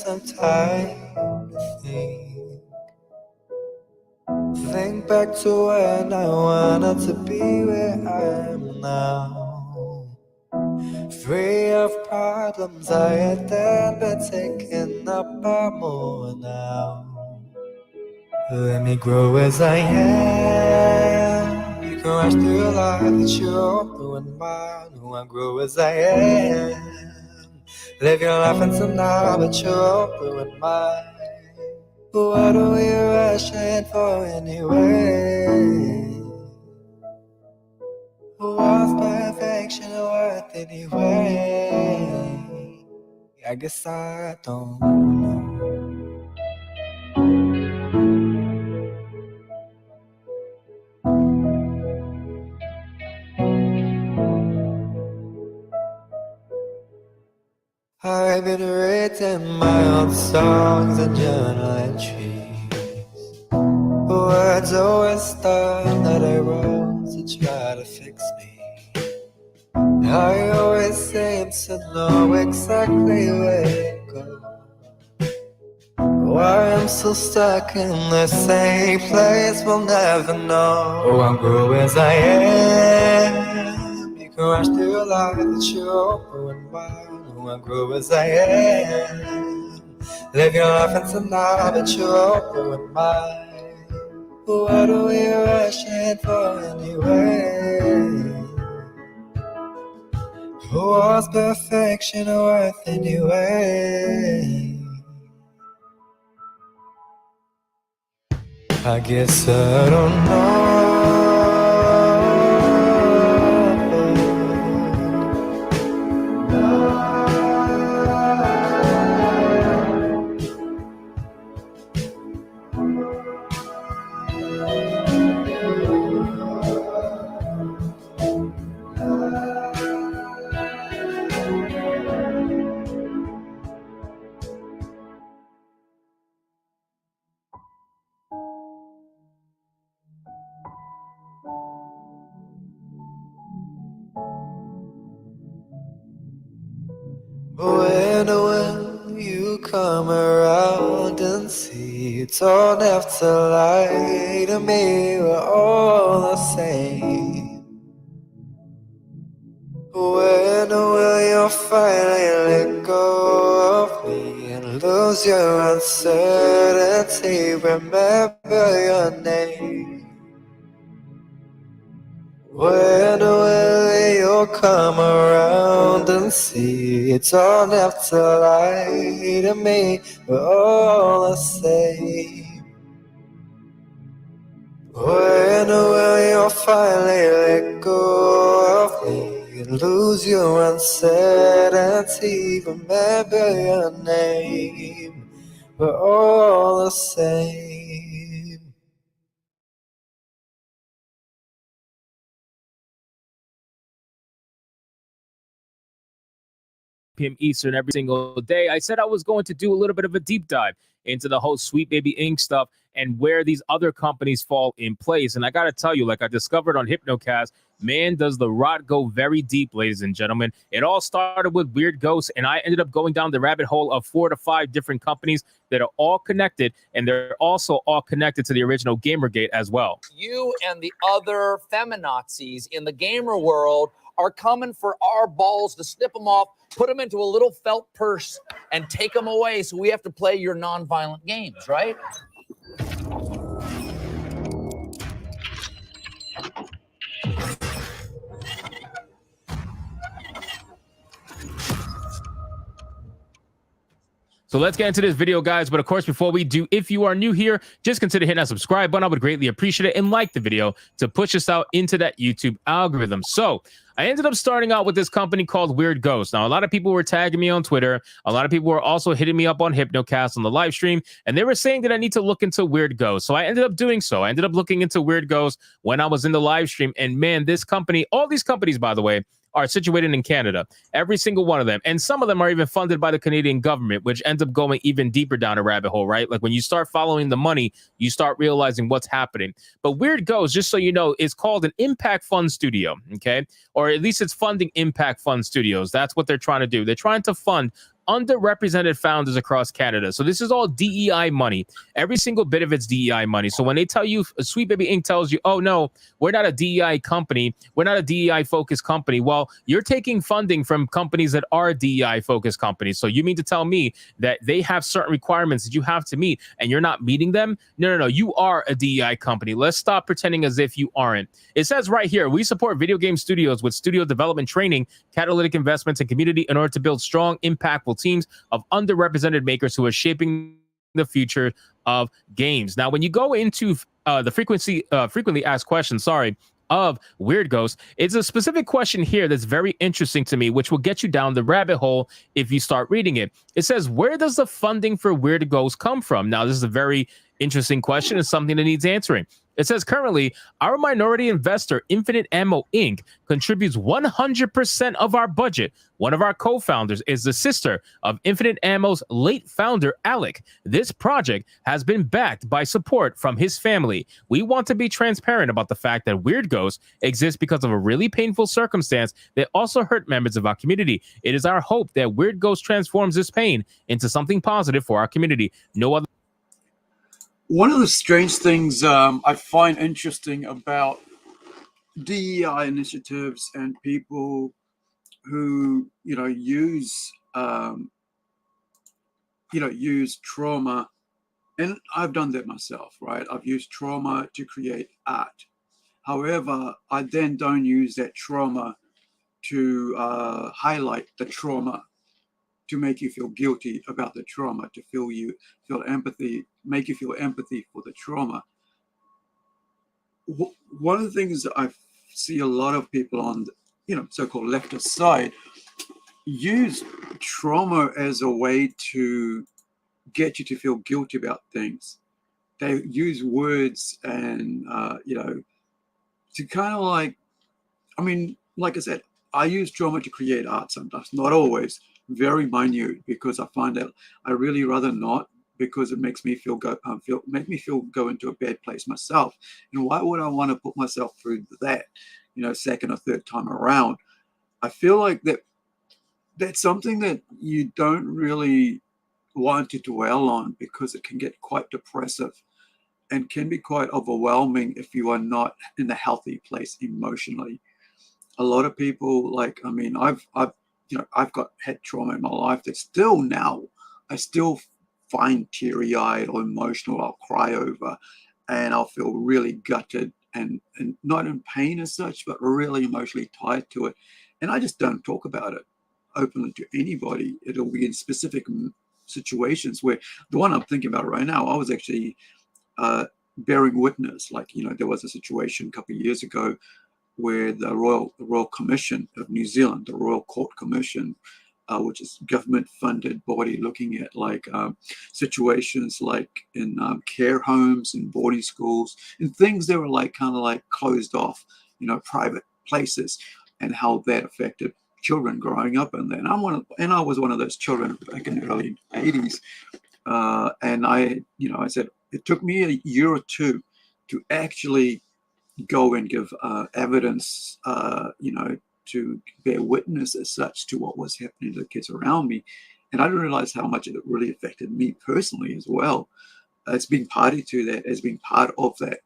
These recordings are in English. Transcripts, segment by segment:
some time to think back to when I wanted to be where I am now. Free of problems I had then, but taken up by more now. Let me grow as I am. You can rush through life that you're doing mine. Who I grow as I am. Live your life until now, but you're doing mine. What are we rushing for anyway? What's perfection worth anyway? I guess I don't know. I've been writing my own songs and journal entries. Words of wisdom that I wrote to try to fix me. I always seem to know exactly where to go. Why I'm so stuck in the same place, we'll never know. Oh, I'll grow as I am. You can rush through life that you're going by. Oh, I'll grow as I am. Live your life until now, but you're going mine. What are we rushing for anyway? What's perfection worth anyway? I guess I don't know. When will you come around and see? You don't have to lie to me, we're all the same. When will you finally let go of me and lose your uncertainty? Remember your name. When will you come around and see? You don't have to lie to me, we're all the same. When will you finally let go of me and lose your uncertainty? Remember your name, we're all the same. p.m. Eastern every single day. I said I was going to do a little bit of a deep dive into the whole Sweet Baby Inc. stuff and where these other companies fall in place. And I got to tell you, like I discovered on Hypnocast, man, does the rot go very deep, ladies and gentlemen. It all started with Weird Ghosts, and I ended up going down the rabbit hole of 4 to 5 different companies that are all connected, and they're also all connected to the original Gamergate as well. You and the other feminazis in the gamer world are coming for our balls to snip them off, put them into a little felt purse, and take them away. So we have to play your non-violent games, right? So let's get into this video, guys. But of course, before we do, if you are new here, just consider hitting that subscribe button. I would greatly appreciate it, and like the video to push us out into that YouTube algorithm. So I ended up starting out with this company called Weird Ghost. Now, a lot of people were tagging me on Twitter. A lot of people were also hitting me up on Hypnocast on the live stream, and they were saying that I need to look into Weird Ghost. So I ended up doing so. I ended up looking into Weird Ghost when I was in the live stream. And man, this company, all these companies, by the way, are situated in Canada, every single one of them. And some of them are even funded by the Canadian government, which ends up going even deeper down a rabbit hole, right? Like when you start following the money, you start realizing what's happening. But Weird Ghost, just so you know, is called an impact fund studio, okay? Or at least it's funding impact fund studios. That's what they're trying to do. They're trying to fund underrepresented founders across Canada. So this is all DEI money. Every single bit of it's DEI money. So when they tell you, Sweet Baby Inc. tells you, oh no, we're not a DEI company, we're not a DEI focused company. Well, you're taking funding from companies that are DEI focused companies. So you mean to tell me that they have certain requirements that you have to meet and you're not meeting them? No. You are a DEI company. Let's stop pretending as if you aren't. It says right here, we support video game studios with studio development training, catalytic investments, and community in order to build strong, impactful teams of underrepresented makers who are shaping the future of games. Now, when you go into the frequently asked questions, of Weird Ghost, it's a specific question here that's very interesting to me, which will get you down the rabbit hole if you start reading it. It says, where does the funding for Weird Ghost come from? Now, this is a very interesting question. It's something that needs answering. It says, currently, our minority investor, Infinite Ammo Inc., contributes 100% of our budget. One of our co-founders is the sister of Infinite Ammo's late founder, Alec. This project has been backed by support from his family. We want to be transparent about the fact that Weird Ghost exists because of a really painful circumstance that also hurt members of our community. It is our hope that Weird Ghost transforms this pain into something positive for our community. No other. One of the strange things I find interesting about DEI initiatives and people who, use trauma, and I've done that myself, right? I've used trauma to create art. However, I then don't use that trauma to highlight the trauma, to make you feel guilty about the trauma, to feel empathy, make you feel empathy for the trauma. One of the things that I see a lot of people on the, so-called leftist side use trauma as a way to get you to feel guilty about things. They use words and, to kind of like I said, I use trauma to create art sometimes, not always, very minute, because I find that I really rather not, because it makes me go into a bad place myself. And why would I want to put myself through that, second or third time around? I feel like that's something that you don't really want to dwell on, because it can get quite depressive and can be quite overwhelming if you are not in a healthy place emotionally. A lot of people, I've had trauma in my life that still now I still find teary-eyed or emotional. I'll cry over, and I'll feel really gutted and not in pain as such, but really emotionally tied to it. And I just don't talk about it openly to anybody. It'll be in specific situations, where the one I'm thinking about right now, I was actually bearing witness. There was a situation a couple of years ago where the Royal Commission of New Zealand, the Royal Court Commission, which is government-funded body looking at situations in care homes and boarding schools and things that were kind of closed off, private places, and how that affected children growing up in there. And I was one of those children back in the early 80s. And I said it took me a year or two to actually go and give evidence, to bear witness as such to what was happening to the kids around me. And I didn't realize how much it really affected me personally as well, as being party to that, as being part of that.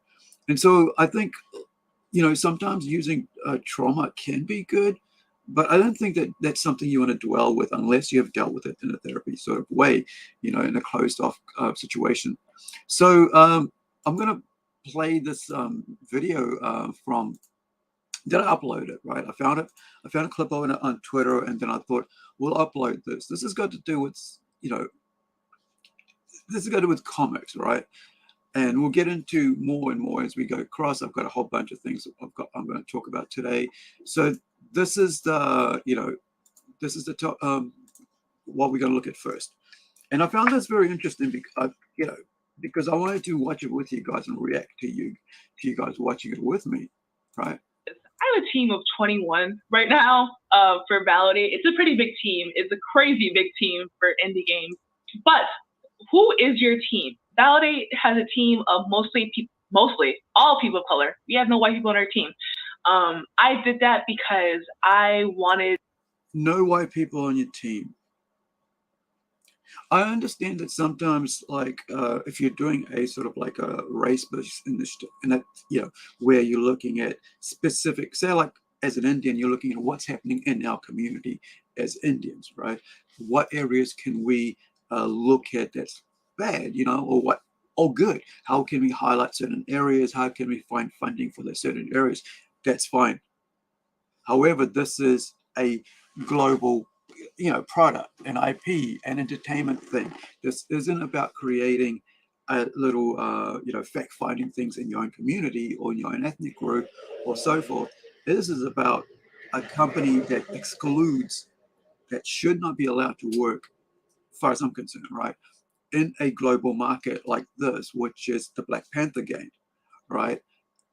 And so I think, sometimes using trauma can be good, but I don't think that that's something you want to dwell with unless you have dealt with it in a therapy sort of way, in a closed off situation. So I'm going to play this video from, did I upload it, right? I found a clip of it on Twitter, and then I thought, we'll upload this. This has got to do with, this has got to do with comics, right? And we'll get into more and more as we go across. I've got a whole bunch of things I'm going to talk about today. So this is the, top, what we're going to look at first. And I found this very interesting because I wanted to watch it with you guys and react to you guys watching it with me, right? I have a team of 21 right now for Validate. It's a pretty big team. It's a crazy big team for indie games. But who is your team? Validate has a team of mostly all people of color. We have no white people on our team. I did that because I wanted... No white people on your team. I understand that sometimes, like, if you're doing a sort of like a race-based initiative, and that, you know, where you're looking at specific, say, like as an Indian, you're looking at what's happening in our community as Indians, right? What areas can we look at that's bad, you know, or what, or good? How can we highlight certain areas? How can we find funding for those certain areas? That's fine. However, this is a global, you know, product, an IP, an entertainment thing. This isn't about creating a little, you know, fact-finding things in your own community or in your own ethnic group or so forth. This is about a company that excludes, that should not be allowed to work, as far as I'm concerned, right, in a global market like this, which is the Black Panther game, right?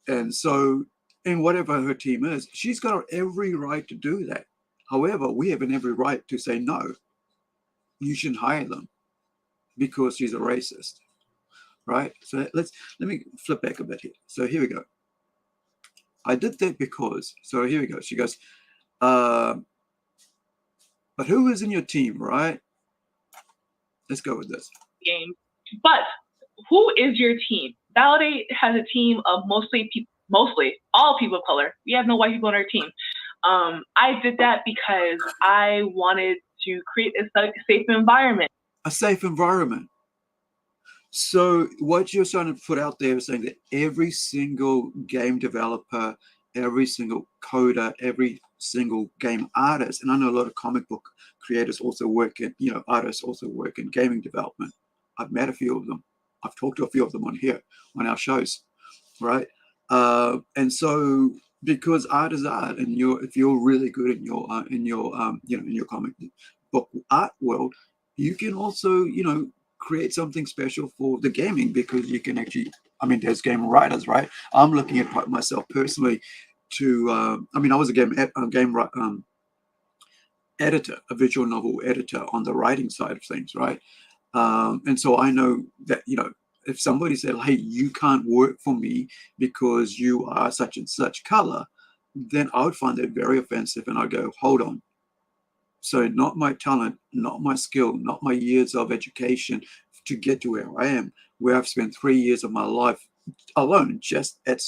And so, in whatever her team is, she's got every right to do that. However, we have every right to say, no, you shouldn't hire them because she's a racist, right? So let me flip back a bit here. So here we go. I did that because, so here we go. She goes, but who is in your team, right? Let's go with this. Game. But who is your team? Validate has a team of mostly all people of color. We have no white people on our team. I did that because I wanted to create a safe environment. A safe environment. So what you're trying to put out there is saying that every single game developer, every single coder, every single game artist, and I know a lot of comic book creators also work in, you know, artists also work in gaming development. I've met a few of them. I've talked to a few of them on here, on our shows, right? And so because art is art, and if you're really good in your you know, in your comic book art world, you can also, you know, create something special for the gaming, because you can actually, I mean, there's game writers, right? I'm looking at myself personally to, I mean, I was a game editor, a visual novel editor on the writing side of things, right? And so I know that, you know, if somebody said, hey, you can't work for me because you are such and such color, then I would find that very offensive, and I'd go, hold on. So not my talent, not my skill, not my years of education to get to where I am, where I've spent 3 years of my life alone just at,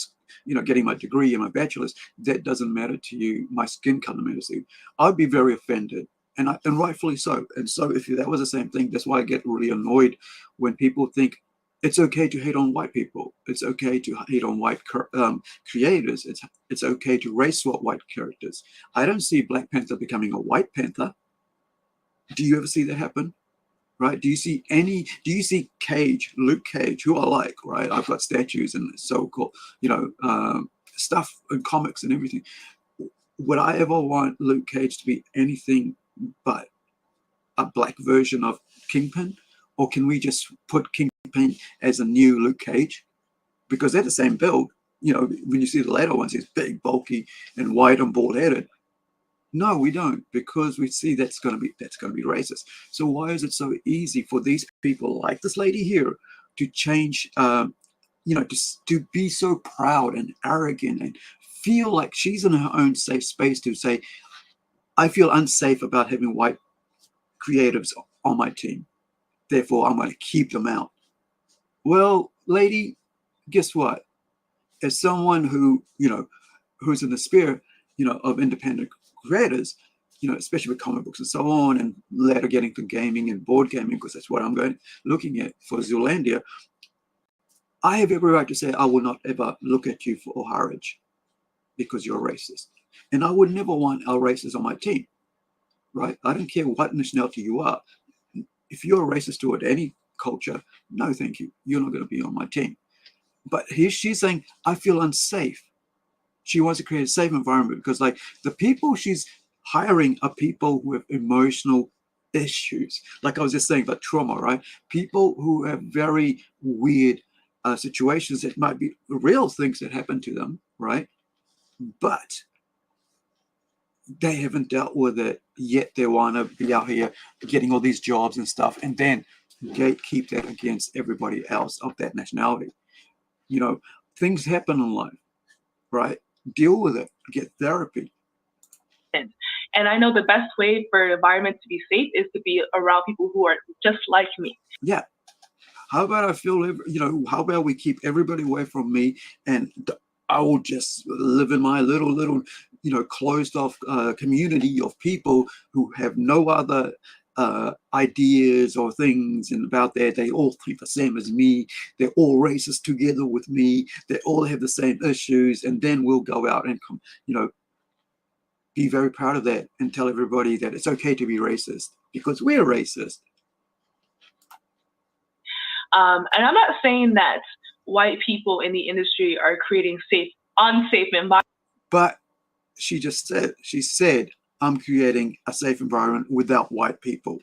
you know, getting my degree and my bachelor's. That doesn't matter to you. My skin color matters to you. I'd be very offended, and rightfully so. And so if that was the same thing, that's why I get really annoyed when people think it's okay to hate on white people. It's okay to hate on white creators. It's okay to race swap white characters. I don't see Black Panther becoming a white panther. Do you ever see that happen? Right? Do you see Cage, Luke Cage, who I like, right? I've got statues and so-called, you know, stuff and comics and everything. Would I ever want Luke Cage to be anything but a black version of Kingpin? Or can we just put Kingpin as a new Luke Cage? Because they're the same build. You know, when you see the later ones, he's big, bulky, and white and bald-headed. No, we don't, because we see that's going to be racist. So why is it so easy for these people like this lady here to change? You know, to be so proud and arrogant and feel like she's in her own safe space to say, I feel unsafe about having white creatives on my team. Therefore, I'm going to keep them out. Well, lady, guess what? As someone who, you know, who's in the spirit, you know, of independent creators, you know, especially with comic books and so on, and later getting to gaming and board gaming, because that's what I'm looking at for Zoolandia, I have every right to say I will not ever look at you for Oharage because you're a racist. And I would never want our racists on my team, right? I don't care what nationality you are. If you're a racist toward any culture, no, thank you. You're not going to be on my team. But here she's saying, I feel unsafe. She wants to create a safe environment because, like, the people she's hiring are people with emotional issues. Like I was just saying about trauma, right? People who have very weird situations that might be real things that happen to them, right? But they haven't dealt with it yet. They want to be out here getting all these jobs and stuff, and then gatekeep that against everybody else of that nationality. You know, things happen in life, right? Deal with it. Get therapy. And I know the best way for an environment to be safe is to be around people who are just like me. Yeah. How about I feel, how about we keep everybody away from me, and I will just live in my little, closed off community of people who have no other ideas or things and about that. They all think the same as me. They're all racist together with me. They all have the same issues. And then we'll go out and, be very proud of that and tell everybody that it's okay to be racist because we're racist. And I'm not saying that white people in the industry are creating unsafe environments. But she said, I'm creating a safe environment without white people.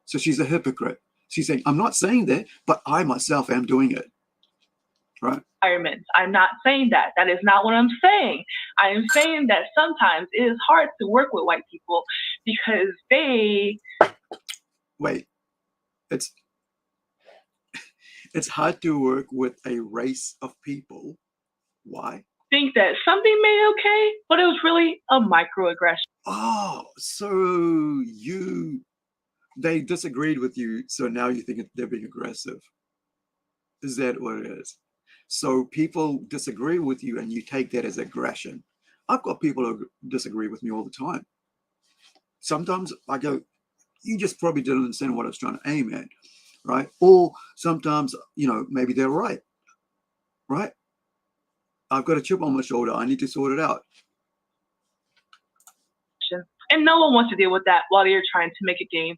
So she's a hypocrite. She's saying, I'm not saying that, but I myself am doing it. Right? I'm not saying that. That is not what I'm saying. I am saying that sometimes it is hard to work with white people because they... Wait, it's hard to work with a race of people. Why? Think that something made okay, but it was really a microaggression. Oh, so they disagreed with you, so now you think they're being aggressive. Is that what it is? So people disagree with you and you take that as aggression. I've got people who disagree with me all the time. Sometimes I go, you just probably didn't understand what I was trying to aim at, right? Or sometimes, maybe they're right? I've got a chip on my shoulder. I need to sort it out. And no one wants to deal with that while you're trying to make a game.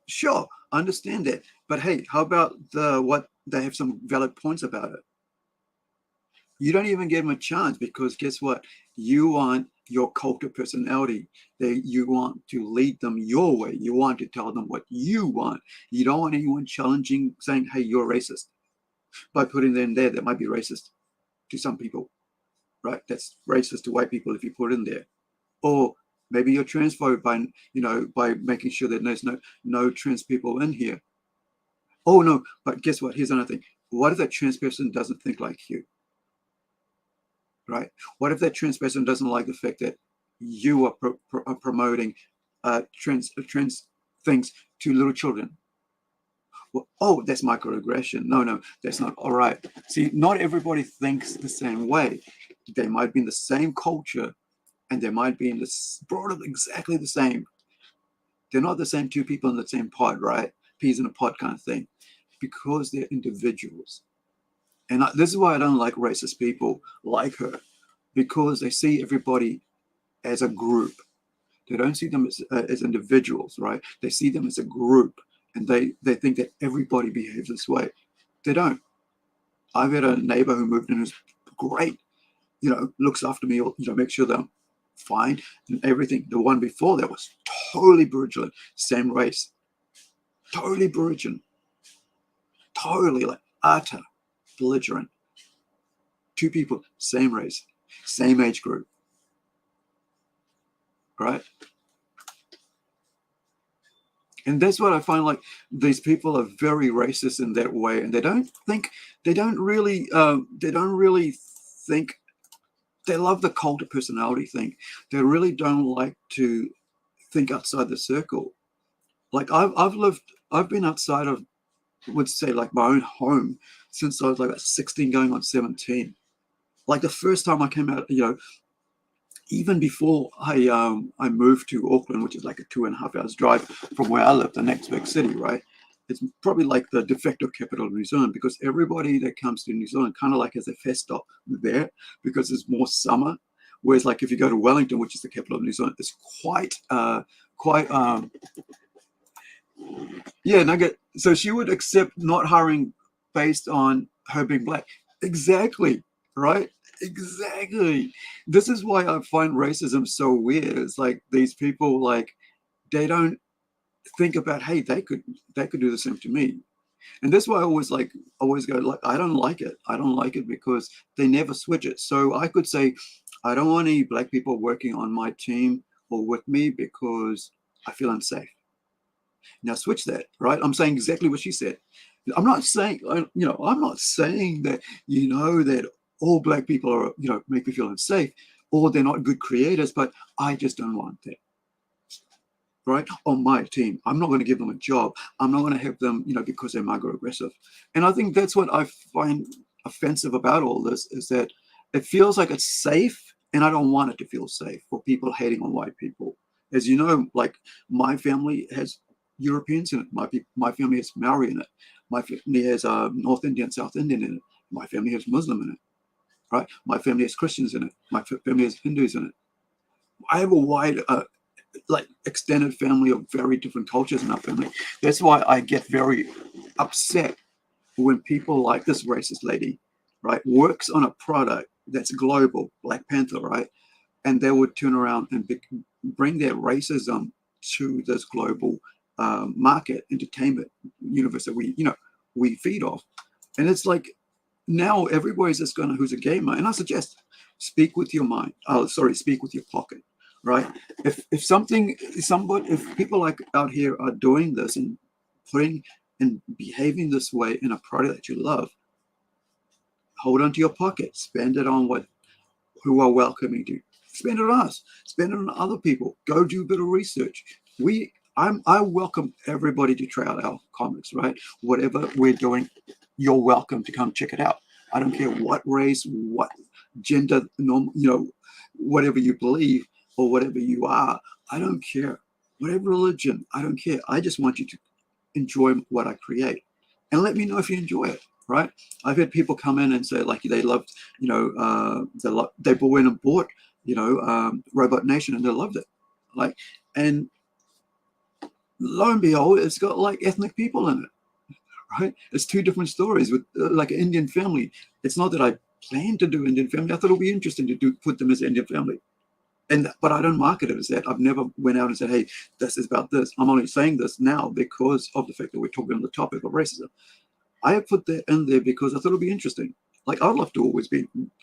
Sure, I understand that. But hey, how about they have some valid points about it? You don't even give them a chance because guess what? You want your cult of personality. You want to lead them your way. You want to tell them what you want. You don't want anyone challenging, saying, hey, you're racist. By putting them there, that might be racist to some people, right? That's racist to white people if you put in there. Or maybe you're transphobic by making sure that there's no trans people in here. Oh no, but guess what? Here's another thing. What if that trans person doesn't think like you? Right? What if that trans person doesn't like the fact that you are promoting trans things to little children? Well, oh, that's microaggression. No, that's not all right. See, not everybody thinks the same way. They might be in the same culture, and they might be in this brought up exactly the same. They're not the same two people in the same pod, right? Peas in a pod kind of thing, because they're individuals. And this is why I don't like racist people like her, because they see everybody as a group. They don't see them as individuals, right? They see them as a group, and they think that everybody behaves this way. They don't. I've had a neighbor who moved in who's great, looks after me, makes sure that I'm fine and everything. The one before that was totally belligerent, same race, totally belligerent, totally like utter belligerent. Two people, same race, same age group, right? And that's what I find, like, these people are very racist in that way, and they don't really think. They love the cult of personality thing. They really don't like to think outside the circle. Like I've been outside of, would say, like my own home since I was like 16 going on 17. Like the first time I came out, even before I moved to Auckland, which is like a 2.5 hours drive from where I live, the next big city, right? It's probably like the de facto capital of New Zealand, because everybody that comes to New Zealand kind of like has a fest stop there because it's more summer. Whereas like if you go to Wellington, which is the capital of New Zealand, it's quite nugget. So she would accept not hiring based on her being black. Exactly, right? Exactly. This is why I find racism so weird. It's like these people, like, they don't think about, hey, they could do the same to me. And that's why I always go like, I don't like it because they never switch it. So I could say, I don't want any black people working on my team or with me because I feel unsafe. Now switch that, right? I'm saying exactly what she said. I'm not saying, I'm not saying that, that all black people are, make me feel unsafe. or they're not good creators, but I just don't want that. Right? On my team, I'm not going to give them a job. I'm not going to have them, because they're microaggressive. And I think that's what I find offensive about all this, is that it feels like it's safe, and I don't want it to feel safe for people hating on white people. As you know, like, my family has Europeans in it. My family has Maori in it. My family has North Indian, South Indian in it. My family has Muslim in it. Right? My family has Christians in it. My family has Hindus in it. I have a wide extended family of very different cultures in our family. That's why I get very upset when people like this racist lady, right, works on a product that's global, Black Panther, right, and they would turn around and bring their racism to this global market entertainment universe that we feed off. And it's like, now everybody's just gonna, who's a gamer, and I suggest, speak with your mind. Speak with your pocket. Right? If people like out here are doing this and putting and behaving this way in a product that you love, hold on to your pocket. Spend it on who are welcoming you. Spend it on us. Spend it on other people. Go do a bit of research. I welcome everybody to try out our comics. Right? Whatever we're doing, you're welcome to come check it out. I don't care what race, what gender, whatever you believe, or whatever you are, I don't care. Whatever religion, I don't care. I just want you to enjoy what I create, and let me know if you enjoy it. Right? I've had people come in and say, like, they loved, they went and bought, Robot Nation, and they loved it. Like, and lo and behold, it's got like ethnic people in it. Right? It's two different stories with like an Indian family. It's not that I plan to do Indian family. I thought it would be interesting to put them as an Indian family. But I don't market it as that. I've never went out and said, hey, this is about this. I'm only saying this now because of the fact that we're talking on the topic of racism. I have put that in there because I thought it would be interesting. Like, I'd love to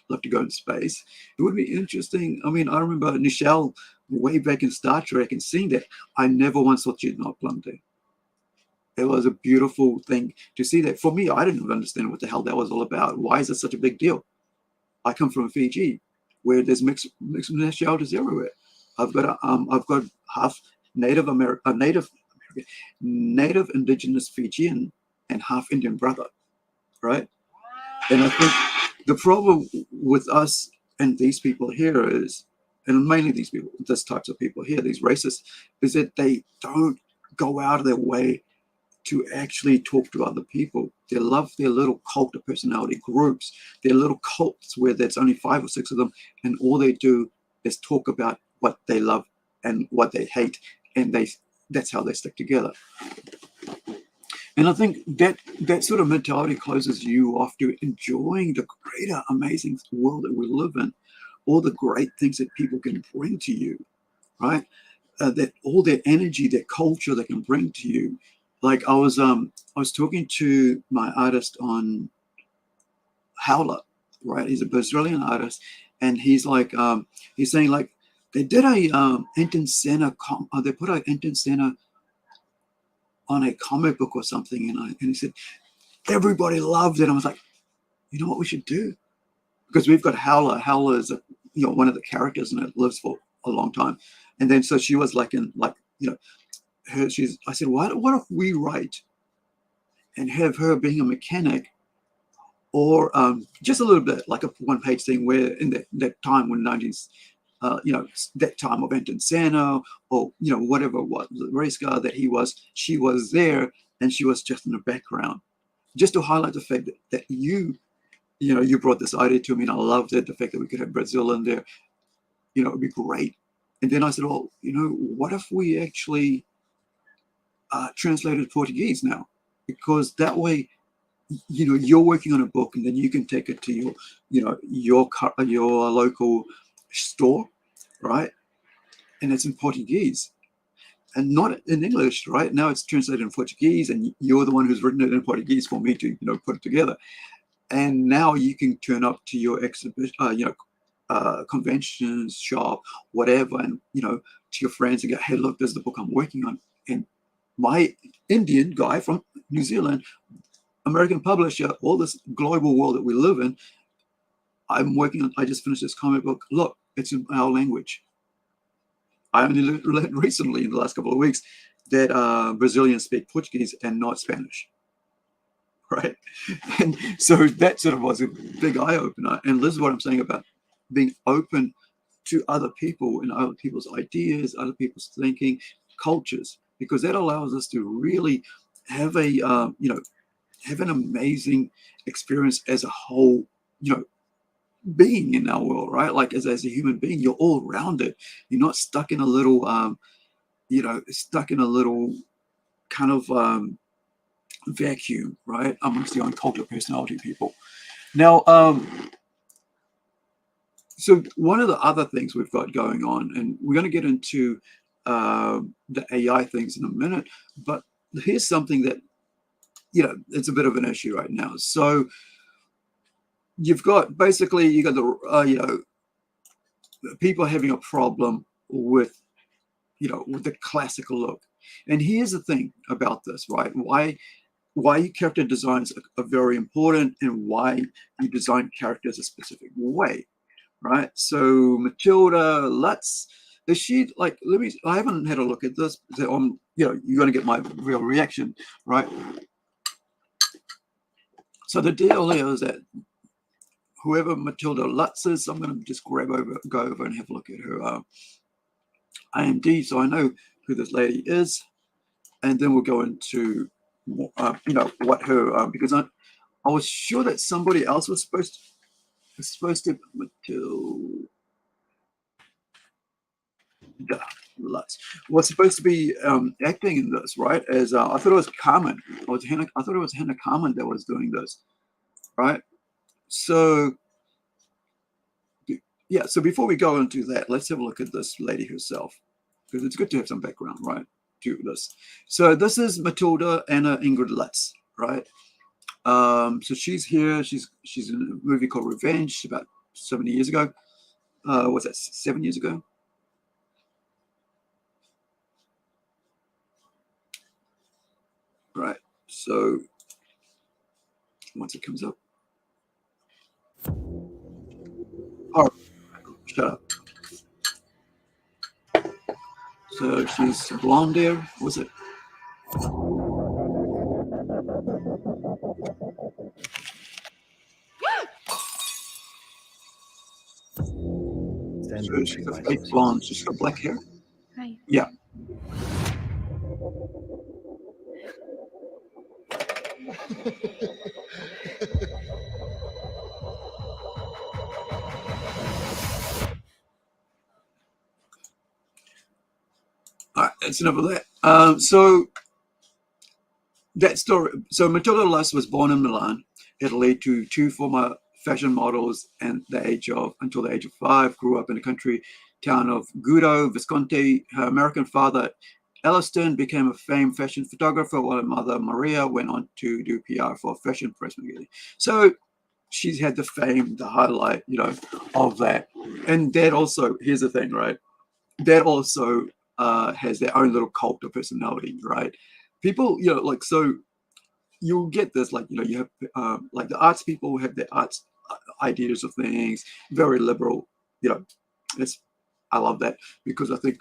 love to go in space. It would be interesting. I mean, I remember Nichelle way back in Star Trek and seeing that. I never once thought she'd not blonde. It was a beautiful thing to see that. For me, I didn't understand what the hell that was all about. Why is it such a big deal? I come from Fiji, where there's mixed nationalities everywhere. I've got half Native Indigenous Fijian and half Indian brother, right? And I think the problem with us and these people here is, and mainly these people, this types of people here, these racists, is that they don't go out of their way to actually talk to other people. They love their little cult of personality groups, their little cults where there's only 5 or 6 of them, and all they do is talk about what they love and what they hate, and that's how they stick together. And I think that sort of mentality closes you off to enjoying the greater, amazing world that we live in, all the great things that people can bring to you, right? That all their energy, their culture they can bring to you. Like, I was talking to my artist on Howler, right? He's a Brazilian artist, and he's like, he's saying, like, they did a Enton Center, they put an Enton Center on a comic book or something, and he said everybody loved it. I was like, you know what we should do? Because we've got Howler. Howler is one of the characters, and it lives for a long time. And then so she was like I said, what if we write and have her being a mechanic, or just a little bit like a one-page thing where in that time when that time of Enton Sano, or whatever what race car that she was there, and she was just in the background, just to highlight the fact that you brought this idea to me, and I loved it. The fact that we could have Brazil in there, it'd be great. And then I said, well, what if we actually translated Portuguese now? Because that way, you're working on a book, and then you can take it to your local store, right? And it's in Portuguese and not in English, right? Now it's translated in Portuguese, and you're the one who's written it in Portuguese for me to put it together. And now you can turn up to your exhibition, conventions, shop, whatever, and to your friends and go, hey, look, this is the book I'm working on. And my Indian guy from New Zealand, American publisher, all this global world that we live in, I'm working on, I just finished this comic book. Look, It's in our language. I only learned recently in the last couple of weeks that Brazilians speak Portuguese and not Spanish, right? And so that sort of was a big eye opener. And this is what I'm saying about being open to other people and other people's ideas, other people's thinking, cultures, because that allows us to really have a have an amazing experience as a whole, being in our world, right? Like as a human being, you're all rounded. You're not stuck in a little stuck in a little kind of vacuum, right, amongst the uncultured personality people. Now, so one of the other things we've got going on, and we're going to get into the AI things in a minute, but here's something that, it's a bit of an issue right now. So you've got the people having a problem with the classical look. And here's the thing about this, right? Why character designs are very important, and why you design characters a specific way, right? So Matilda Lutz, is she like? I haven't had a look at this. You're going to get my real reaction, right? So the deal is that whoever Matilda Lutz is, I'm going to just go over and have a look at her IMD, so I know who this lady is, and then we'll go into what her because I was sure that somebody else was supposed to Matilda Lutz was supposed to be acting in this, right? As I thought it was Carmen. I thought it was Hannah Carmen that was doing this, right? So yeah. So before we go into that, let's have a look at this lady herself, because it's good to have some background, right, to this. So this is Matilda Anna Ingrid Lutz, right? So she's here. She's in a movie called Revenge about 70 years ago. Was that 7 years ago? Right. So once it comes up. Oh, shut up. So she's blonde there. Was it? So she's a fake blonde. She's got black hair. Hi. Yeah. All right, that's enough of that. So that story. So Matilda Lutz was born in Milan, Italy, to two former fashion models, and until the age of 5, grew up in the country town of Guido Visconti. Her American father, Elliston, became a famed fashion photographer, while her mother, Maria, went on to do PR for a fashion press magazine. So she's had the fame, the highlight, of that. And that also, here's the thing, right? That also has their own little cult of personality, right? People, so you'll get this, you have like the arts people have their arts ideas of things, very liberal, I love that, because I think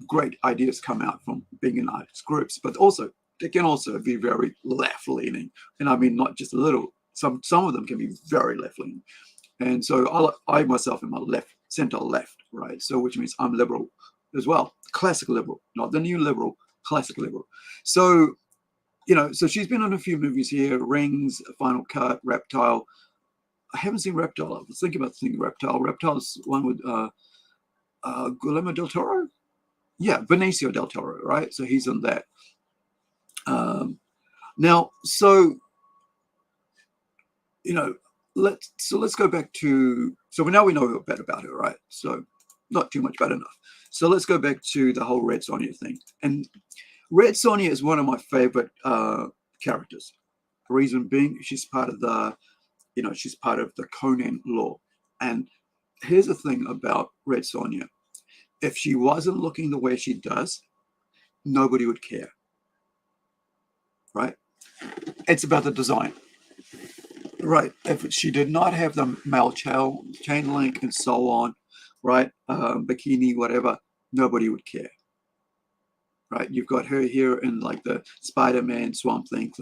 great ideas come out from being in arts groups, but also they can also be very left leaning, and I mean not just a little. Some of them can be very left leaning, and so I myself am a center left, right? So which means I'm liberal as well, classical liberal, not the new liberal, classical liberal. So so she's been in a few movies here: Rings, Final Cut, Reptile. I haven't seen Reptile. I was thinking about seeing Reptile. Reptile's one with Guillermo del Toro. Yeah, Benicio del Toro, right? So he's on that. Now, so let's go back to, so now we know a bit about her, right? So not too much bad enough. So let's go back to the whole Red Sonja thing. And Red Sonja is one of my favorite characters. Reason being, she's part of the Conan law. And here's the thing about Red Sonja: if she wasn't looking the way she does, nobody would care, right? It's about the design, right? If she did not have the male chain link and so on, right? Bikini, whatever, nobody would care. Right, you've got her here in like the Spider-Man Swamp Thing,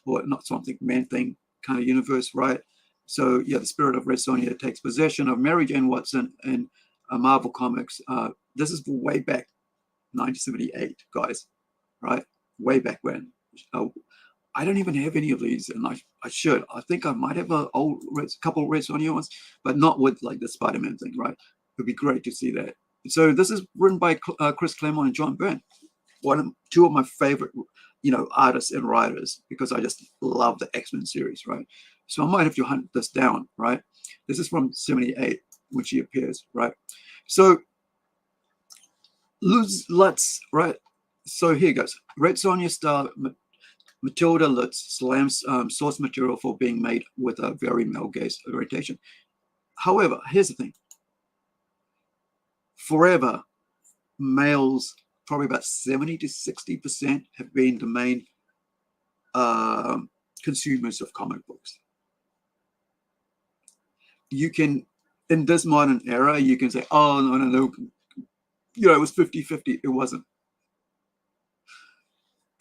or not Swamp Thing, Man Thing kind of universe, right? So yeah, the spirit of Red Sonja takes possession of Mary Jane Watson in Marvel Comics. This is way back 1978, guys, right? Way back when. I don't even have any of these, and I should. I think I might have a couple of Red Sonja ones, but not with like the Spider-Man thing, right? It'd be great to see that. So this is written by Chris Claremont and John Byrne. Two of my favorite, artists and writers, because I just love the X-Men series, right? So I might have to hunt this down, right? This is from 78 when she appears, right? So Lutz, right? So here goes. Red Sonja star Matilda Lutz slams source material for being made with a very male gaze orientation. However, here's the thing. Forever, males, probably about 70 to 60% have been the main consumers of comic books. You can, in this modern era, you can say, oh, no, it was 50-50. It wasn't.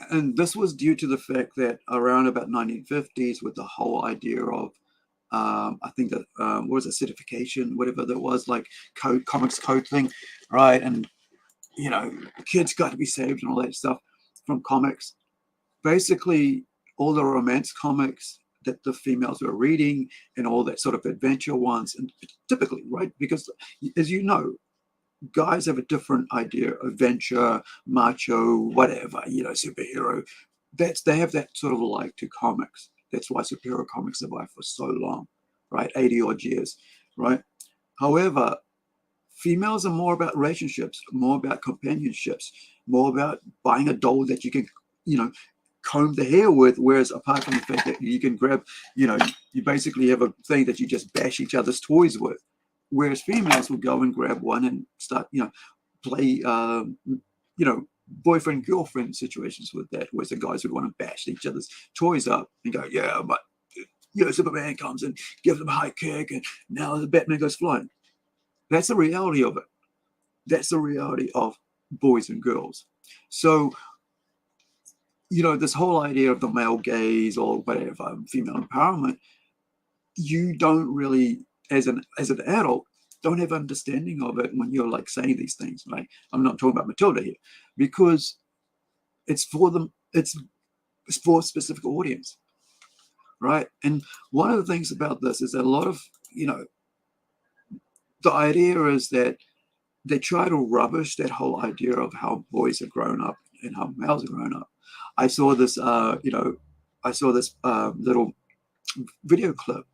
And this was due to the fact that around about 1950s, with the whole idea of, I think that, what was it, certification, whatever that was, like comics code thing, right? And kids got to be saved and all that stuff from comics. Basically, all the romance comics that the females were reading and all that sort of adventure ones, and typically, right? Because as you know, guys have a different idea, adventure, macho, whatever, superhero. They have that sort of like to comics. That's why superhero comics survived for so long, right? 80 odd years, right? However, females are more about relationships, more about companionships, more about buying a doll that you can, comb the hair with. Whereas apart from the fact that you can grab, you basically have a thing that you just bash each other's toys with. Whereas females would go and grab one and start, play, boyfriend girlfriend situations with that. Whereas the guys would want to bash each other's toys up and go, yeah, but Superman comes and gives them a high kick, and now the Batman goes flying. That's the reality of it. That's the reality of boys and girls. So, this whole idea of the male gaze or whatever, female empowerment, you don't really, as an adult, don't have understanding of it when you're like saying these things, right? I'm not talking about Matilda here, because it's for them. It's for a specific audience, right? And one of the things about this is that a lot of, the idea is that they try to rubbish that whole idea of how boys are grown up and how males are grown up. I saw this, little video clip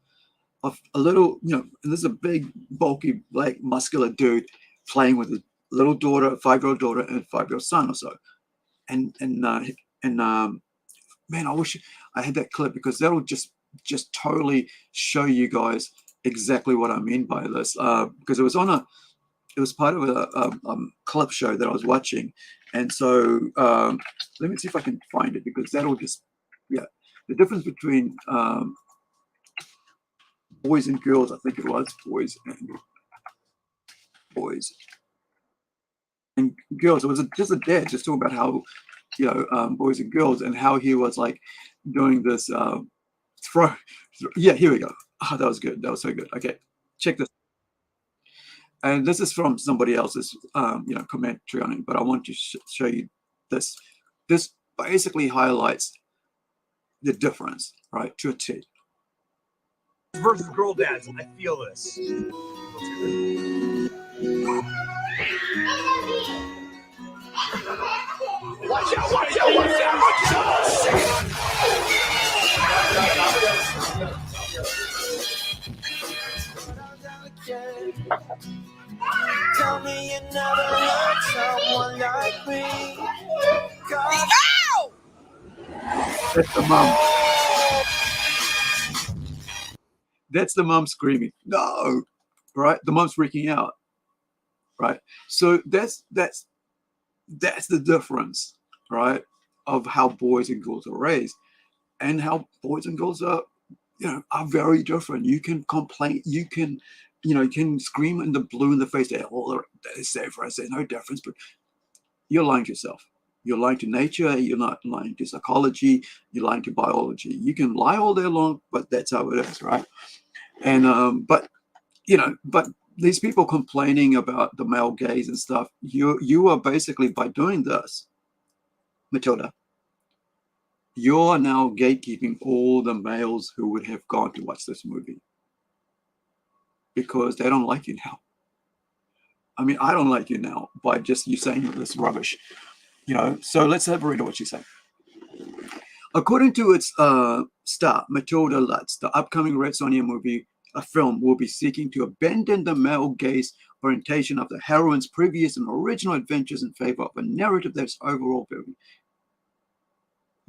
of a little, and this is a big, bulky, black, muscular dude playing with a little daughter, a 5-year-old daughter, and a 5-year-old son or so. And man, I wish I had that clip, because that'll just totally show you guys exactly what I mean by this. Because it was part of a clip show that I was watching. And so let me see if I can find it, because that'll just, the difference between boys and girls, I think it was boys and girls. It was just a dad just talking about how, boys and girls, and how he was like doing this throw. Yeah, here we go. Oh, that was good. That was so good. Okay, check this. And this is from somebody else's, commentary on it, but I want to show you this. This basically highlights the difference, right, to a T. Versus girl dads, I feel this. Watch out, watch out, watch out, watch out! Tell me you never loved someone like me. God. Ow! That's the mom. That's the mom screaming, no, right? The mom's freaking out, right? So that's the difference, right, of how boys and girls are raised, and how boys and girls are, are very different. You can complain, you can you know, you can scream in the blue in the face that all that is safe, right? There's no difference, but you're lying to yourself. You're lying to nature. You're not lying to psychology. You're lying to biology. You can lie all day long, but that's how it is, right? And but you know, but these people complaining about the male gaze and stuff, you are basically, by doing this, Matilda, you're now gatekeeping all the males who would have gone to watch this movie because they don't like you now. I mean, I don't like you now by just you saying this rubbish, you know. So let's have a read of what she's saying. According to its star, Matilda Lutz, the upcoming Red Sonja movie, a film, will be seeking to abandon the male gaze orientation of the heroine's previous and original adventures in favor of a narrative that's overall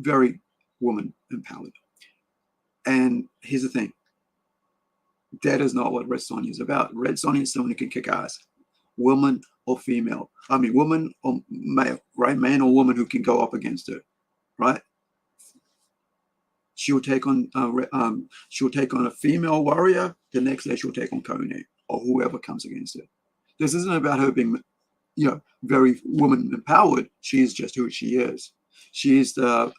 very woman empowered. And here's the thing. That is not what Red Sonja is about. Red Sonja is someone who can kick ass. Woman or female. I mean, woman or male, right? Man or woman who can go up against her, right? She'll take on a female warrior. The next day she'll take on Caponi or whoever comes against her. This isn't about her being, you know, very woman empowered. She is just who she is. She's the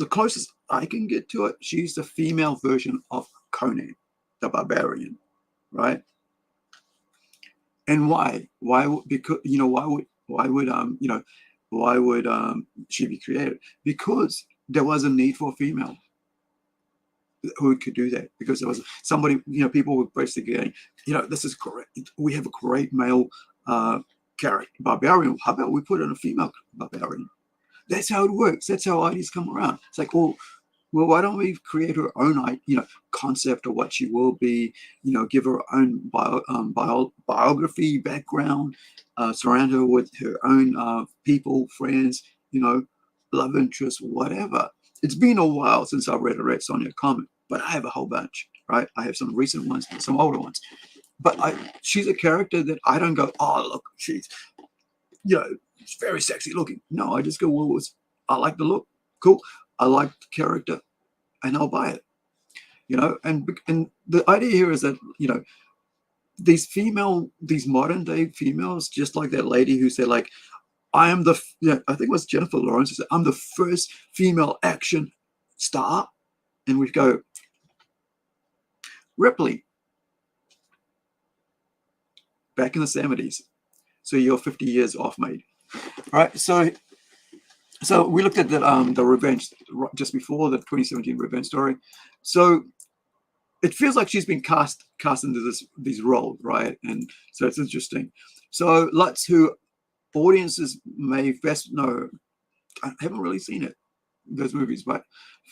closest I can get to it. She's the female version of Caponi, the barbarian, right? And why? Because, you know, why would she be created? Because there was a need for a female who could do that, because there was somebody, you know, people were basically going, you know, this is correct. We have a great male character, barbarian. How about we put in a female barbarian? That's how it works. That's how ideas come around. It's like, well, why don't we create her own, you know, concept of what she will be? You know, give her own biography, background, surround her with her own people, friends, you know, love interests, whatever. It's been a while since I've read a Red Sonja comic, but I have a whole bunch, right? I have some recent ones and some older ones. But she's a character that I don't go, oh, look, she's, you know, it's very sexy looking. No, I just go, well, I like the look. Cool. I like the character, and I'll buy it. You know, and the idea here is that, you know, these modern day females, just like that lady who said, like, I am the, yeah, I think it was Jennifer Lawrence who said, I'm the first female action star. And we go, Ripley, back in the 70s. So you're 50 years off, mate. All right. So we looked at the revenge just before, the 2017 revenge story. So it feels like she's been cast into these roles, right? And so it's interesting. So Lutz, who audiences may best know, I haven't really seen it, those movies, but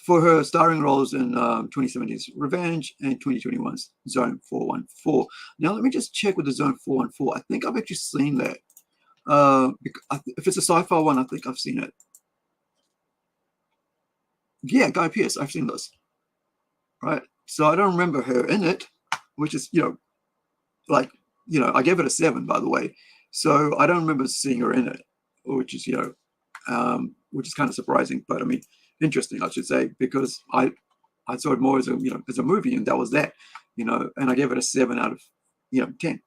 for her starring roles in 2017's Revenge and 2021's Zone 414. Now let me just check with the Zone 414. I think I've actually seen that. If it's a sci-fi one, I think I've seen it. Yeah, Guy Pearce, I've seen this. Right. So I don't remember her in it, which is, you know, like, you know, I gave it a 7, by the way. So I don't remember seeing her in it, which is, you know, which is kind of surprising, but I mean, interesting, I should say, because I saw it more as a, you know, as a movie, and that was that, you know, and I gave it a 7 out of, you know, 10.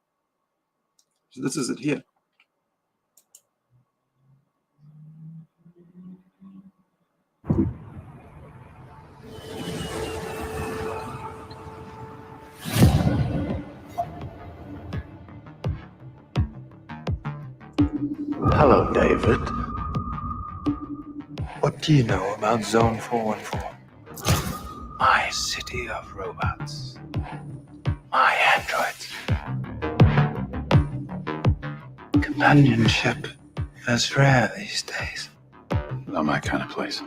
So this is it here. Hello, David. What do you know about Zone 414? My city of robots. My androids. Companionship is rare these days. Not my kind of place.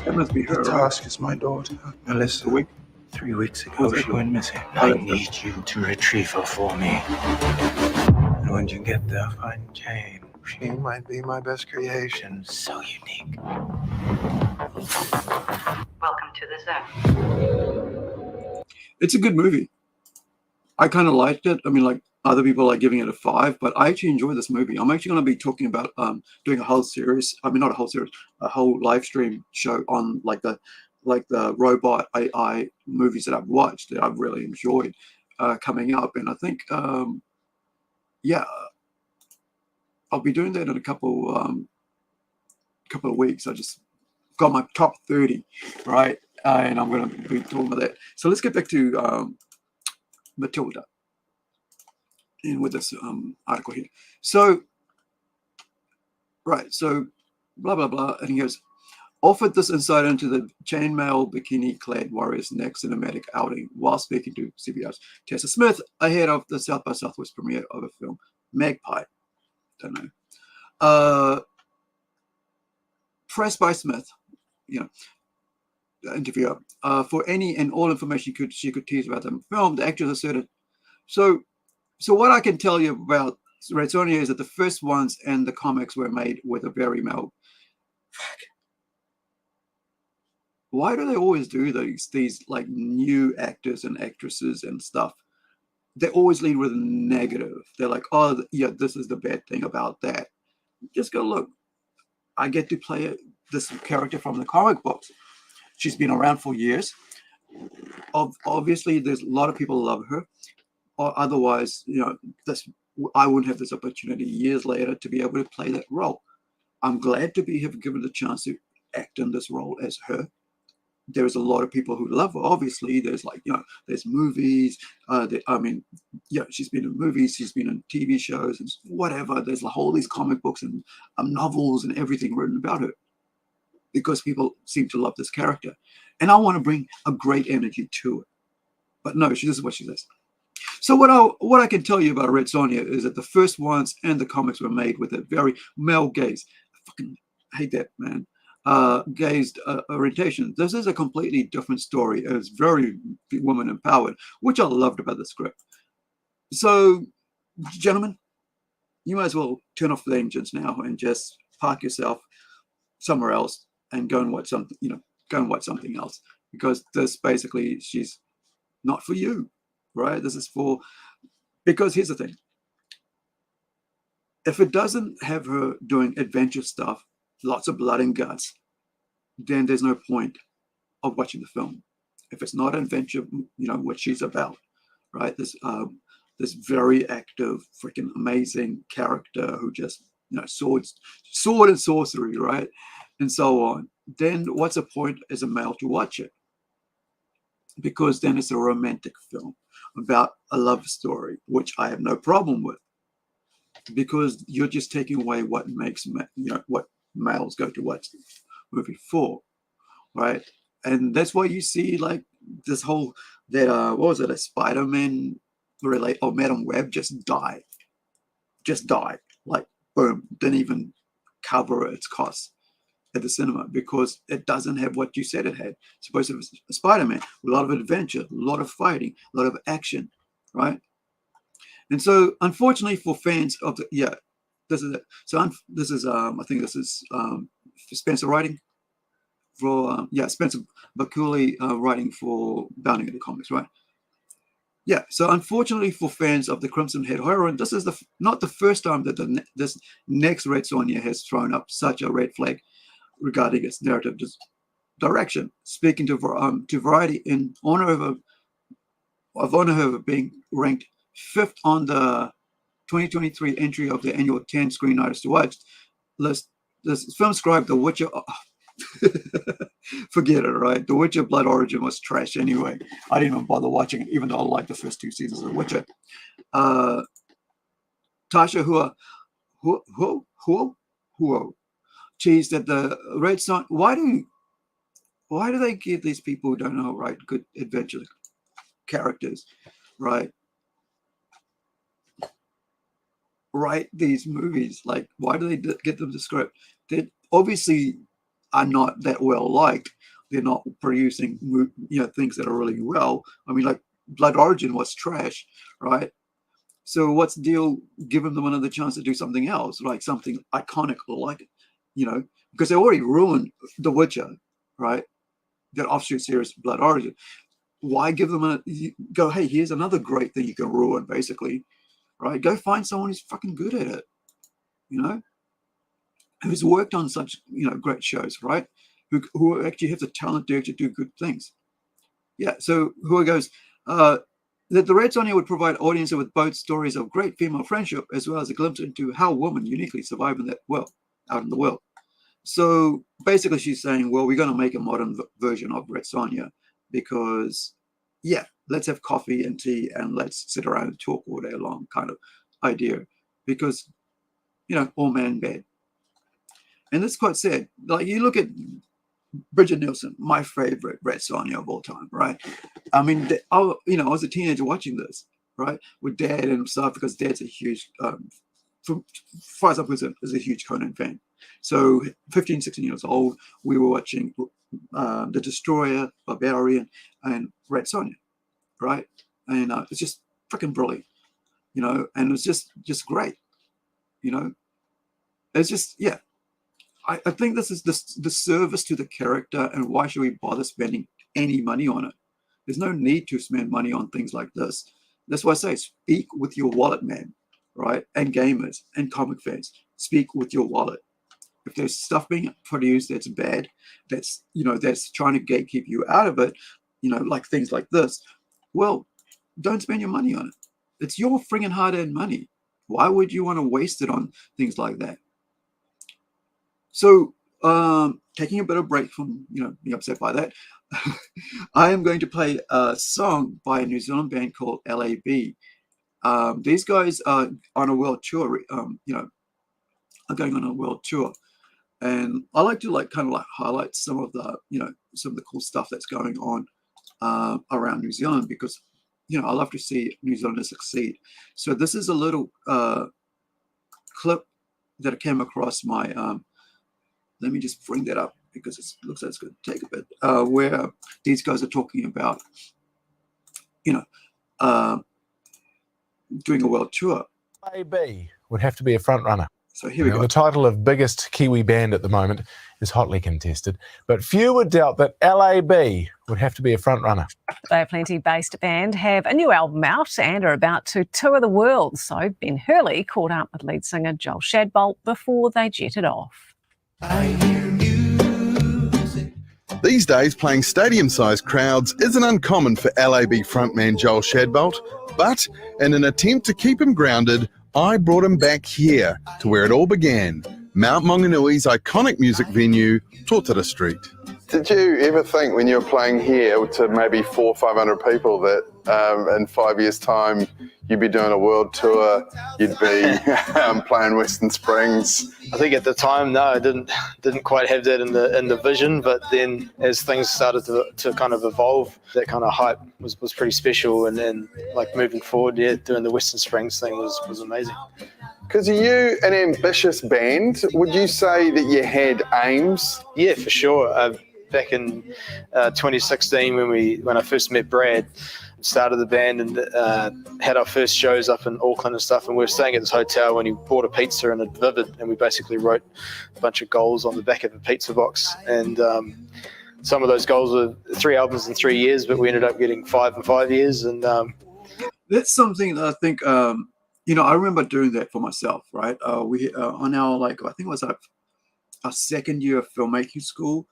That must be her. The task is my daughter, Melissa. 3 weeks ago, she went missing. I need you to retrieve her for me. And when you get there, find Jane. She might be my best creation. So unique. Welcome to the zone. It's a good movie. I kind of liked it. I mean, like, other people are giving it a 5, but I actually enjoy this movie. I'm actually going to be talking about doing a whole series. I mean, not a whole series, a whole live stream show on, like, the like the robot AI movies that I've watched that I've really enjoyed coming up. And I think, yeah, I'll be doing that in a couple of weeks. I just got my top 30, right? And I'm going to be talking about that. So let's get back to Matilda and with this article here. So, right, so blah, blah, blah. And he goes, offered this insight into the chainmail bikini-clad warrior's next cinematic outing while speaking to CBS Tessa Smith ahead of the South by Southwest premiere of a film, Magpie. Don't know. Pressed by Smith, you know, interviewer, for any and all information she could tease about the film, the actress asserted. So what I can tell you about Red Sonja is that the first ones and the comics were made with a very male. Why do they always do these like new actors and actresses and stuff? They always lead with a negative. They're like, oh yeah, this is the bad thing about that. Just go look. I get to play this character from the comic books. She's been around for years. Obviously, there's a lot of people who love her. Or otherwise, you know, I wouldn't have this opportunity years later to be able to play that role. I'm glad to have given the chance to act in this role as her. There's a lot of people who love her. Obviously, there's like, you know, there's movies. I mean, yeah, she's been in movies, she's been in TV shows and whatever. There's a whole these comic books and novels and everything written about her because people seem to love this character. And I want to bring a great energy to it. But no, this is what she says. So what I can tell you about Red Sonja is that the first ones and the comics were made with a very male gaze. I fucking hate that, man. Gazed orientation. This is a completely different story. It's very woman empowered, which I loved about the script. So, gentlemen, you might as well turn off the engines now and just park yourself somewhere else and go and watch something. You know, go and watch something else because this basically she's not for you, right? This is for because here's the thing. If it doesn't have her doing adventure stuff, lots of blood and guts, then there's no point of watching the film. If it's not adventure, you know, what she's about, right? This very active, freaking amazing character who just, you know, sword and sorcery, right? And so on. Then what's the point as a male to watch it? Because then it's a romantic film about a love story, which I have no problem with. Because you're just taking away what makes, you know, what males go to watch the movie for, right? And that's why you see like this whole what was it, a Spider-Man or Madam Web just died, like boom, didn't even cover its costs at the cinema because it doesn't have what you said it had. It's supposed to be a Spider-Man, a lot of adventure, a lot of fighting, a lot of action, right? And so, unfortunately, for fans of this is it. So this is I think this is Spencer writing for Spencer Bakuli writing for Bounding into Comics, right? Yeah. So unfortunately for fans of the Crimson Head heroine, this is not the first time that this next Red Sonja has thrown up such a red flag regarding its narrative direction. Speaking to Variety in honor of her being ranked 5th on the 2023 entry of the annual 10 screenwriters to watch list. This film scribe, The Witcher. Forget it, right? The Witcher Blood Origin was trash anyway. I didn't even bother watching it, even though I liked the first 2 seasons of The Witcher. Tasha Huo cheese that the Red Son. Why do they give these people who don't know how to write good adventure characters, right? Write these movies? Like, why do they get them the script? They obviously are not that well liked. They're not producing, you know, things that are really well. I mean, like Blood Origin was trash, right? So what's the deal? Giving them another chance to do something else, like something iconic, like, you know, because they already ruined The Witcher, right? That offshoot series, Blood Origin. Why give them go? Hey, here's another great thing you can ruin, basically, right? Go find someone who's fucking good at it, you know, who's worked on such, you know, great shows, right? who actually have the talent to actually do good things. Yeah, so who goes, that the Red Sonja would provide audiences with both stories of great female friendship as well as a glimpse into how women uniquely survive in that world, out in the world. So basically she's saying, well, we're going to make a modern version of Red Sonja because, yeah, let's have coffee and tea and let's sit around and talk all day long kind of idea because, you know, all man bad. And that's quite sad. Like you look at Bridget Nielsen, my favorite Red Sonja of all time, right? I mean, I was a teenager watching this, right, with Dad and stuff because Dad's a huge, from far as I'm concerned, is a huge Conan fan. So 15, 16 years old, we were watching The Destroyer, Barbarian, and Red Sonja, right? And it's just freaking brilliant, you know, and it's just great, you know. It's just, yeah. I think this is the service to the character, and why should we bother spending any money on it? There's no need to spend money on things like this. That's why I say speak with your wallet, man, right? And gamers and comic fans, speak with your wallet. If there's stuff being produced that's bad, that's, you know, that's trying to gatekeep you out of it, you know, like things like this, well, don't spend your money on it. It's your friggin' hard-earned money. Why would you want to waste it on things like that? So taking a bit of break from, you know, being upset by that, I am going to play a song by a New Zealand band called L.A.B. These guys are on a world tour, you know, are going on a world tour. And I like to kind of highlight some of the, you know, some of the cool stuff that's going on around New Zealand because, you know, I love to see New Zealanders succeed. So this is a little clip that I came across my, let me just bring that up because it looks like it's going to take a bit, where these guys are talking about, you know, doing a world tour. L.A.B would have to be a front runner. So here we go. The title of biggest Kiwi band at the moment is hotly contested, but few would doubt that L.A.B would have to be a front runner. The Aplenty-based band have a new album out and are about to tour the world. So Ben Hurley caught up with lead singer Joel Shadbolt before they jetted off. These days, playing stadium-sized crowds isn't uncommon for L.A.B frontman Joel Shadbolt, but in an attempt to keep him grounded, I brought him back here to where it all began, Mount Mauganui's iconic music venue, Totara Street. Did you ever think when you were playing here to maybe 400 or 500 people that in 5 years' time you'd be doing a world tour, you'd be playing Western Springs? I think at the time, no, I didn't quite have that in the vision. But then as things started to kind of evolve, that kind of hype was pretty special. And then like moving forward, yeah, doing the Western Springs thing was amazing. Because are you an ambitious band? Would you say that you had aims? Yeah, for sure. Back in 2016, when I first met Brad, started the band and had our first shows up in Auckland and stuff, and we were staying at this hotel when he bought a pizza and a Vivid, and we basically wrote a bunch of goals on the back of a pizza box, and some of those goals were 3 albums in 3 years, but we ended up getting 5 in 5 years. And that's something that I think, you know, I remember doing that for myself, right? We on our, like, I think it was our second year of filmmaking school,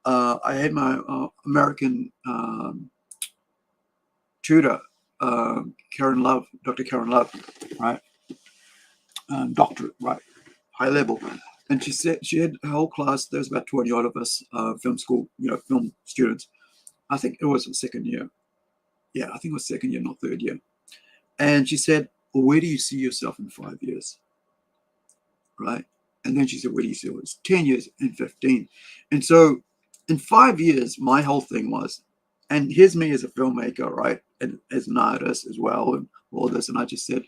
I had my American tutor, Karen Love, Dr. Karen Love, right? Doctorate, right? High level. And she said she had a whole class. There was about 20 odd of us, film school, you know, film students. I think it was the second year. Yeah, I think it was second year, not third year. And she said, well, where do you see yourself in 5 years? Right? And then she said, where do you see yourself? 10 years and 15. And so in 5 years, my whole thing was, and here's me as a filmmaker, right? And as an artist as well, and all this. And I just said,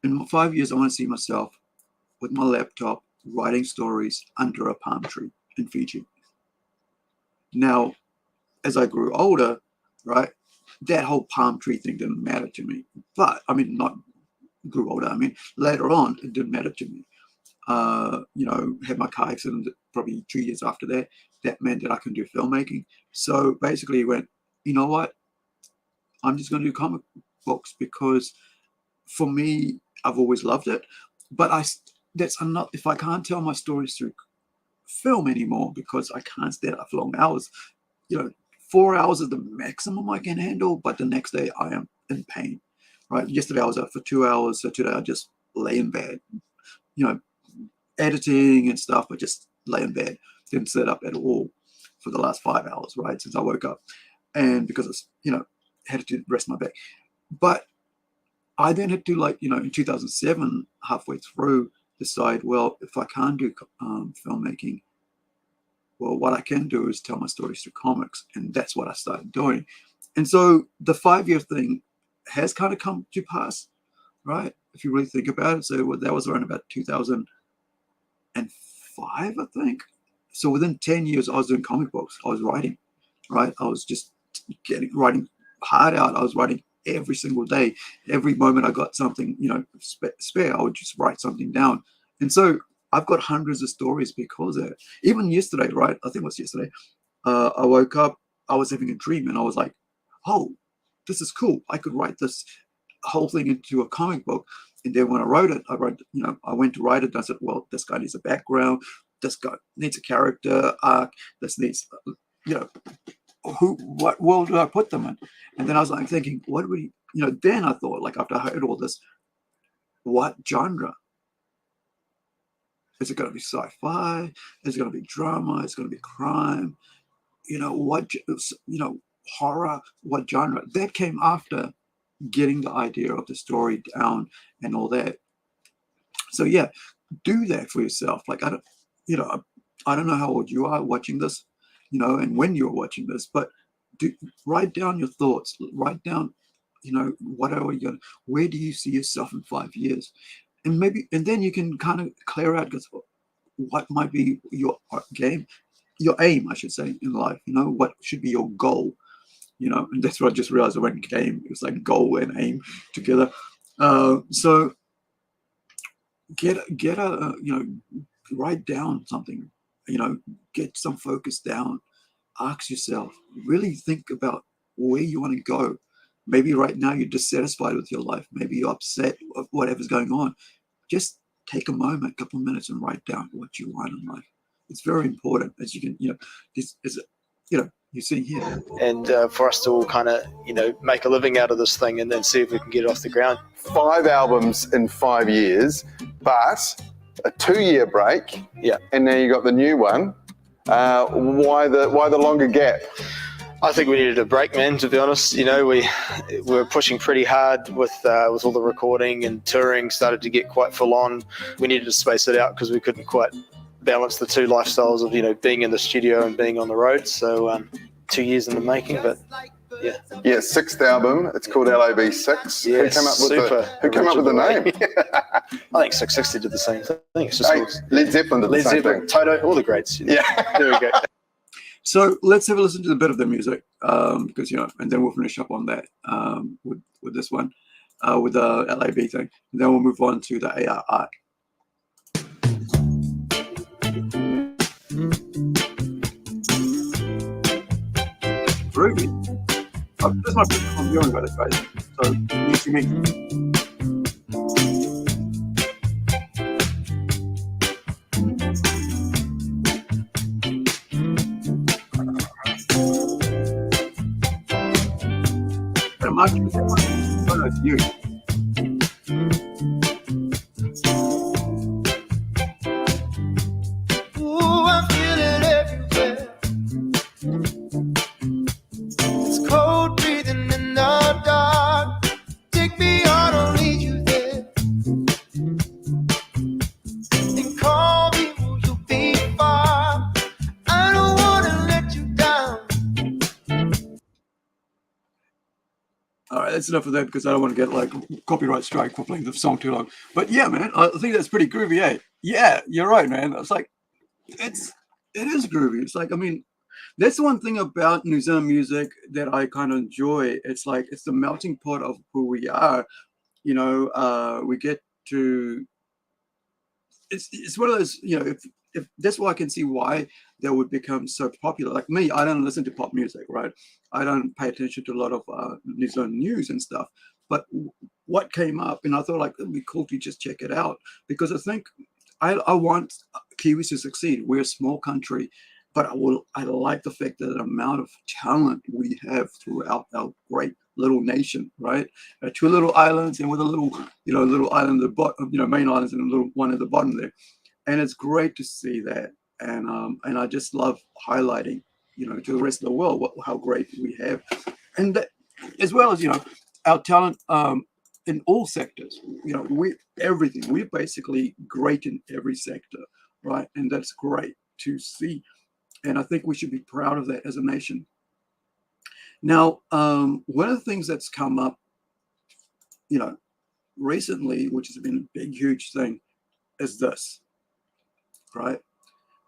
in 5 years, I want to see myself with my laptop writing stories under a palm tree in Fiji. Now, as I grew older, right, that whole palm tree thing didn't matter to me. But, I mean, not grew older. I mean, later on, it didn't matter to me. You know, had my car accident probably 2 years after that. That meant that I can do filmmaking. So basically went, you know what? I'm just going to do comic books because for me, I've always loved it. But that's not, if I can't tell my stories through film anymore because I can't stay up for long hours. 4 hours is the maximum I can handle, but the next day I am in pain, right? Yesterday I was up for 2 hours, so today I just lay in bed, editing and stuff. I just lay in bed, didn't sit up at all for the last 5 hours, right, since I woke up, and because I had to rest my back. But I then had to, in 2007, halfway through, decide, well, if I can't do filmmaking, well, what I can do is tell my stories through comics, and that's what I started doing. And so the 5-year thing has kind of come to pass, right? If you really think about it. So that was around about 2005, I think. So within 10 years, I was doing comic books. I was writing, right? I was just writing hard out. I was writing every single day. Every moment I got something, spare, I would just write something down. And so I've got hundreds of stories because of it. Even yesterday, right? I think it was yesterday. I woke up, I was having a dream, and I was like, oh, this is cool. I could write this whole thing into a comic book. And then when I wrote it, I went to write it. And I said, well, this guy needs a background. This guy needs a character arc. This needs, what world do I put them in? And then I was like thinking, what would he, then I thought, like, after I heard all this, what genre? Is it going to be sci-fi? Is it going to be drama? Is it going to be crime? Horror? What genre? That came after getting the idea of the story down and all that. So yeah, do that for yourself. Like, I don't know how old you are watching this, and when you're watching this, but write down your thoughts. Write down, where do you see yourself in 5 years? And then you can kind of clear out what might be your aim, I should say, in life. What should be your goal? And that's what I just realized. I went game. It was like goal and aim together. So write down something. Get some focus down. Ask yourself. Really think about where you want to go. Maybe right now you're dissatisfied with your life. Maybe you're upset with whatever's going on. Just take a moment, a couple of minutes, and write down what you want in life. It's very important, as you can, this is, you're seeing here. And for us to all kind of, make a living out of this thing and then see if we can get it off the ground. 5 albums in 5 years, but a 2-year break. Yeah. And now you got the new one. Why the longer gap? I think we needed a break, man, to be honest. We were pushing pretty hard with all the recording, and touring started to get quite full on. We needed to space it out because we couldn't quite balance the two lifestyles of, being in the studio and being on the road. So 2 years in the making, but yeah. Yeah, 6th album. It's called L.A.B 6. Yeah, who came up with the name? I think 660 did the same thing. It's just Led Zeppelin did the same thing. Toto, all the greats. Yeah. There we go. So let's have a listen to a bit of their music, because and then we'll finish up on that with this one, with the L.A.B thing, and then we'll move on to the AR art. Groovy. This is my first time viewing by this, guys. So new to me. You. Ooh, I feel it everywhere. It's cold breathing in the dark. Take me on, I'll lead you there. And call me, will you be far? I don't wanna let you down. All right, that's enough of that because I don't want to get like copyright strike for playing the song too long. But yeah, man, I think that's pretty groovy, eh? Yeah, you're right, man. It's like it is groovy. It's like, I mean, that's the one thing about New Zealand music that I kind of enjoy. It's like it's the melting pot of who we are. We get to. It's one of those, if that's why I can see why they would become so popular. Like me, I don't listen to pop music, right? I don't pay attention to a lot of New Zealand news and stuff. But what came up, and I thought like it'd be cool to just check it out because I think I want Kiwis to succeed. We're a small country, but I like the fact that the amount of talent we have throughout our great little nation, right? 2 little islands, and with a little, little island at the bottom, main islands, and a little one at the bottom there. And it's great to see that. And I just love highlighting, to the rest of the world how great we have, and that, as well as our talent in all sectors. Everything. We're basically great in every sector, right? And that's great to see. And I think we should be proud of that as a nation. Now, one of the things that's come up, recently, which has been a big, huge thing, is this, right?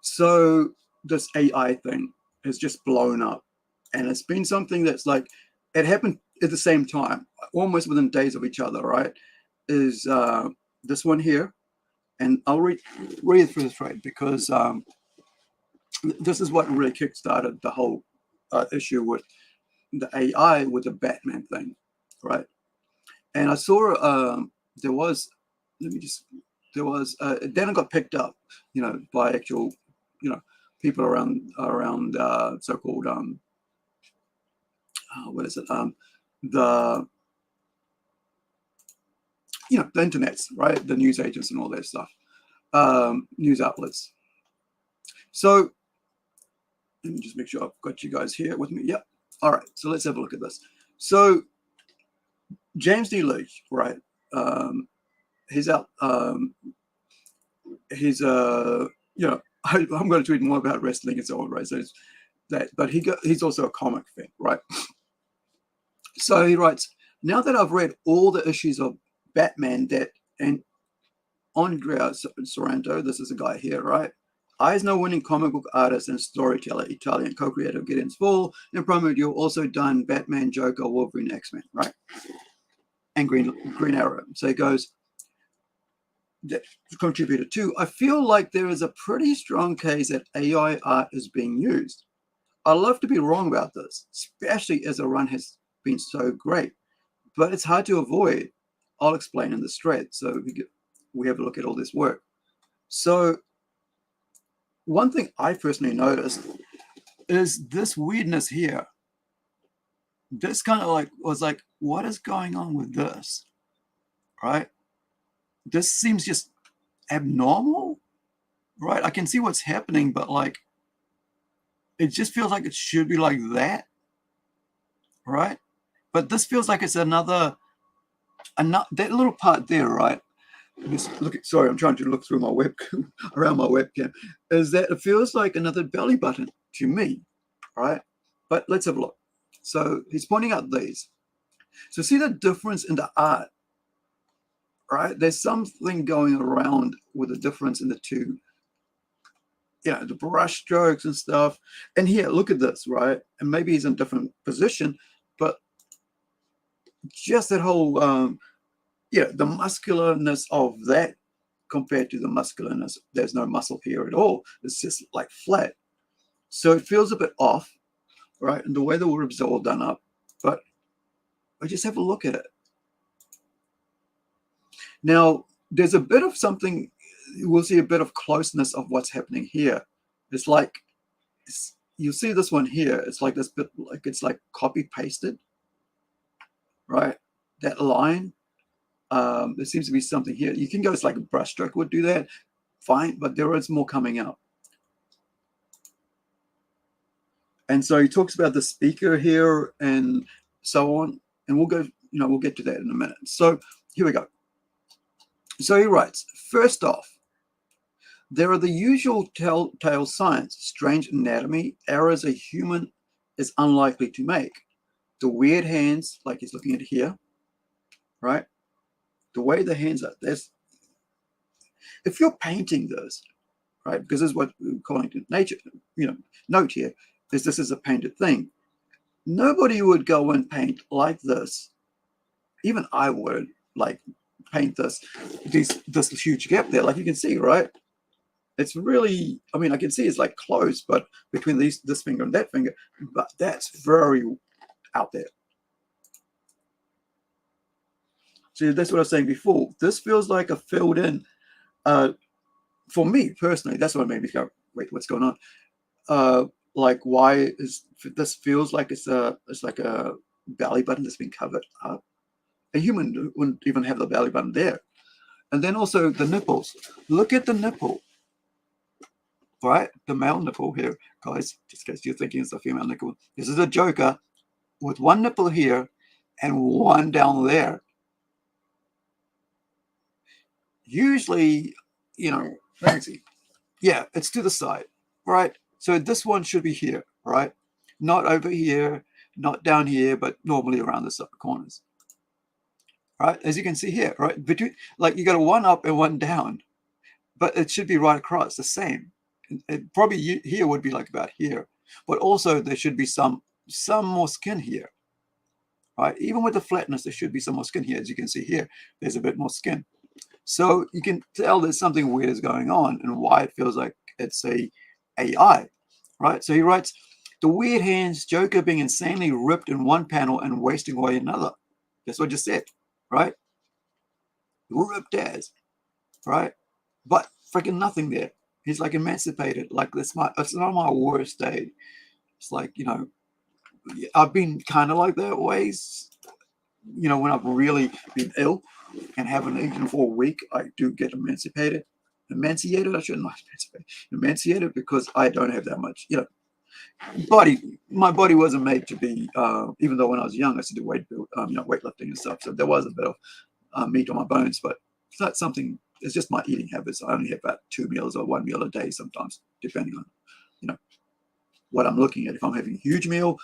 So this AI thing has just blown up, and it's been something that's like, it happened at the same time, almost within days of each other, right? Is this one here, and I'll read through this, right? Because this is what really kickstarted the whole issue with the AI with the Batman thing, right? And I saw then it got picked up, by actual, people around so-called what is it? The the internets, right? The news agents and all that stuff, news outlets. So let me just make sure I've got you guys here with me. Yep. All right. So let's have a look at this. So James D. Leach, right? He's out. He's I'm going to tweet more about wrestling and so on, right? So it's that, but he's also a comic fan, right? So he writes, now that I've read all the issues of Batman and Andrea Sorrentino, this is a guy here, right? Eisner-winning comic book artist and storyteller, Italian co-creator of Gideon's Fall, and primarily you've also done Batman, Joker, Wolverine, X-Men, right? And Green Arrow. So he goes, contributor 2, I feel like there is a pretty strong case that AI art is being used. I'd love to be wrong about this, especially as the run has been so great, but it's hard to avoid. I'll explain in this thread. So we have a look at all this work. So one thing I personally noticed is this weirdness here. This kind of was like, what is going on with this, right? This seems just abnormal, right? I can see what's happening, but it just feels like it should be like that, right? But this feels like it's another that little part there, right? Sorry, I'm trying to look through my webcam, around my webcam, is that it feels like another belly button to me, right? But let's have a look. So he's pointing out these. So see the difference in the art, right? There's something going around with the difference in the two, the brush strokes and stuff. And here, look at this, right? And maybe he's in a different position, but just that whole, the muscularness of that compared to the muscularness, there's no muscle here at all. It's just like flat. So it feels a bit off, right? And the way the ribs are all done up, but I just have a look at it. Now, there's a bit of something, we'll see a bit of closeness of what's happening here. It's like, you see this one here, it's like this bit, like it's like copy pasted, right? That line, there seems to be something here. You can go, it's like a brush stroke would do that, fine, but there is more coming out. And so he talks about the speaker here and so on, and we'll go, we'll get to that in a minute. So here we go. So he writes, first off, there are the usual telltale signs, strange anatomy, errors a human is unlikely to make. The weird hands, like he's looking at here, right? The way the hands are, if you're painting this, right, because this is what we're calling it nature, note here, is this is a painted thing. Nobody would go and paint like this. Even I would, paint this huge gap there, like you can see, right? It's really, I can see it's like close, but between this finger and that finger, but that's very out there. So that's what I was saying before. This feels like a filled in for me personally, that's what made me go, wait, what's going on? Like, why is this feels like it's like a belly button that's been covered up? A human wouldn't even have the belly button there. And then also the nipples. Look at the nipple, right? The male nipple here, guys, just in case you're thinking it's a female nipple. This is a Joker with one nipple here and one down there. Usually, you know, let me see. Yeah, it's to the side, right? So this one should be here, right? Not over here, not down here, but normally around the corners. Right, as you can see here, right, between, like, you got a one up and one down, but it should be right across the same. It probably here would be like about here, but also there should be some more skin here, right? Even with the flatness, there should be some more skin here. As you can see here, there's a bit more skin, so you can tell there's something weird is going on and why it feels like it's a AI, right? So he writes, the weird hands, Joker being insanely ripped in one panel and wasting away another. That's what I just said. Right? Ripped as, right? But freaking nothing there. He's like emancipated. Like, it's not my worst day. It's like, you know, I've been kind of like that ways. You know, when I've really been ill and haven't eaten for a week, I do get emancipated. Emanciated, I shouldn't emancipate. Emanciated because I don't have that much, you know, body. My body wasn't made to be, even though when I was young, I used to do weightlifting and stuff. So there was a bit of meat on my bones, but it's not something, it's just my eating habits. I only have about 2 meals or 1 meal a day sometimes, depending on, you know, what I'm looking at. If I'm having a huge meal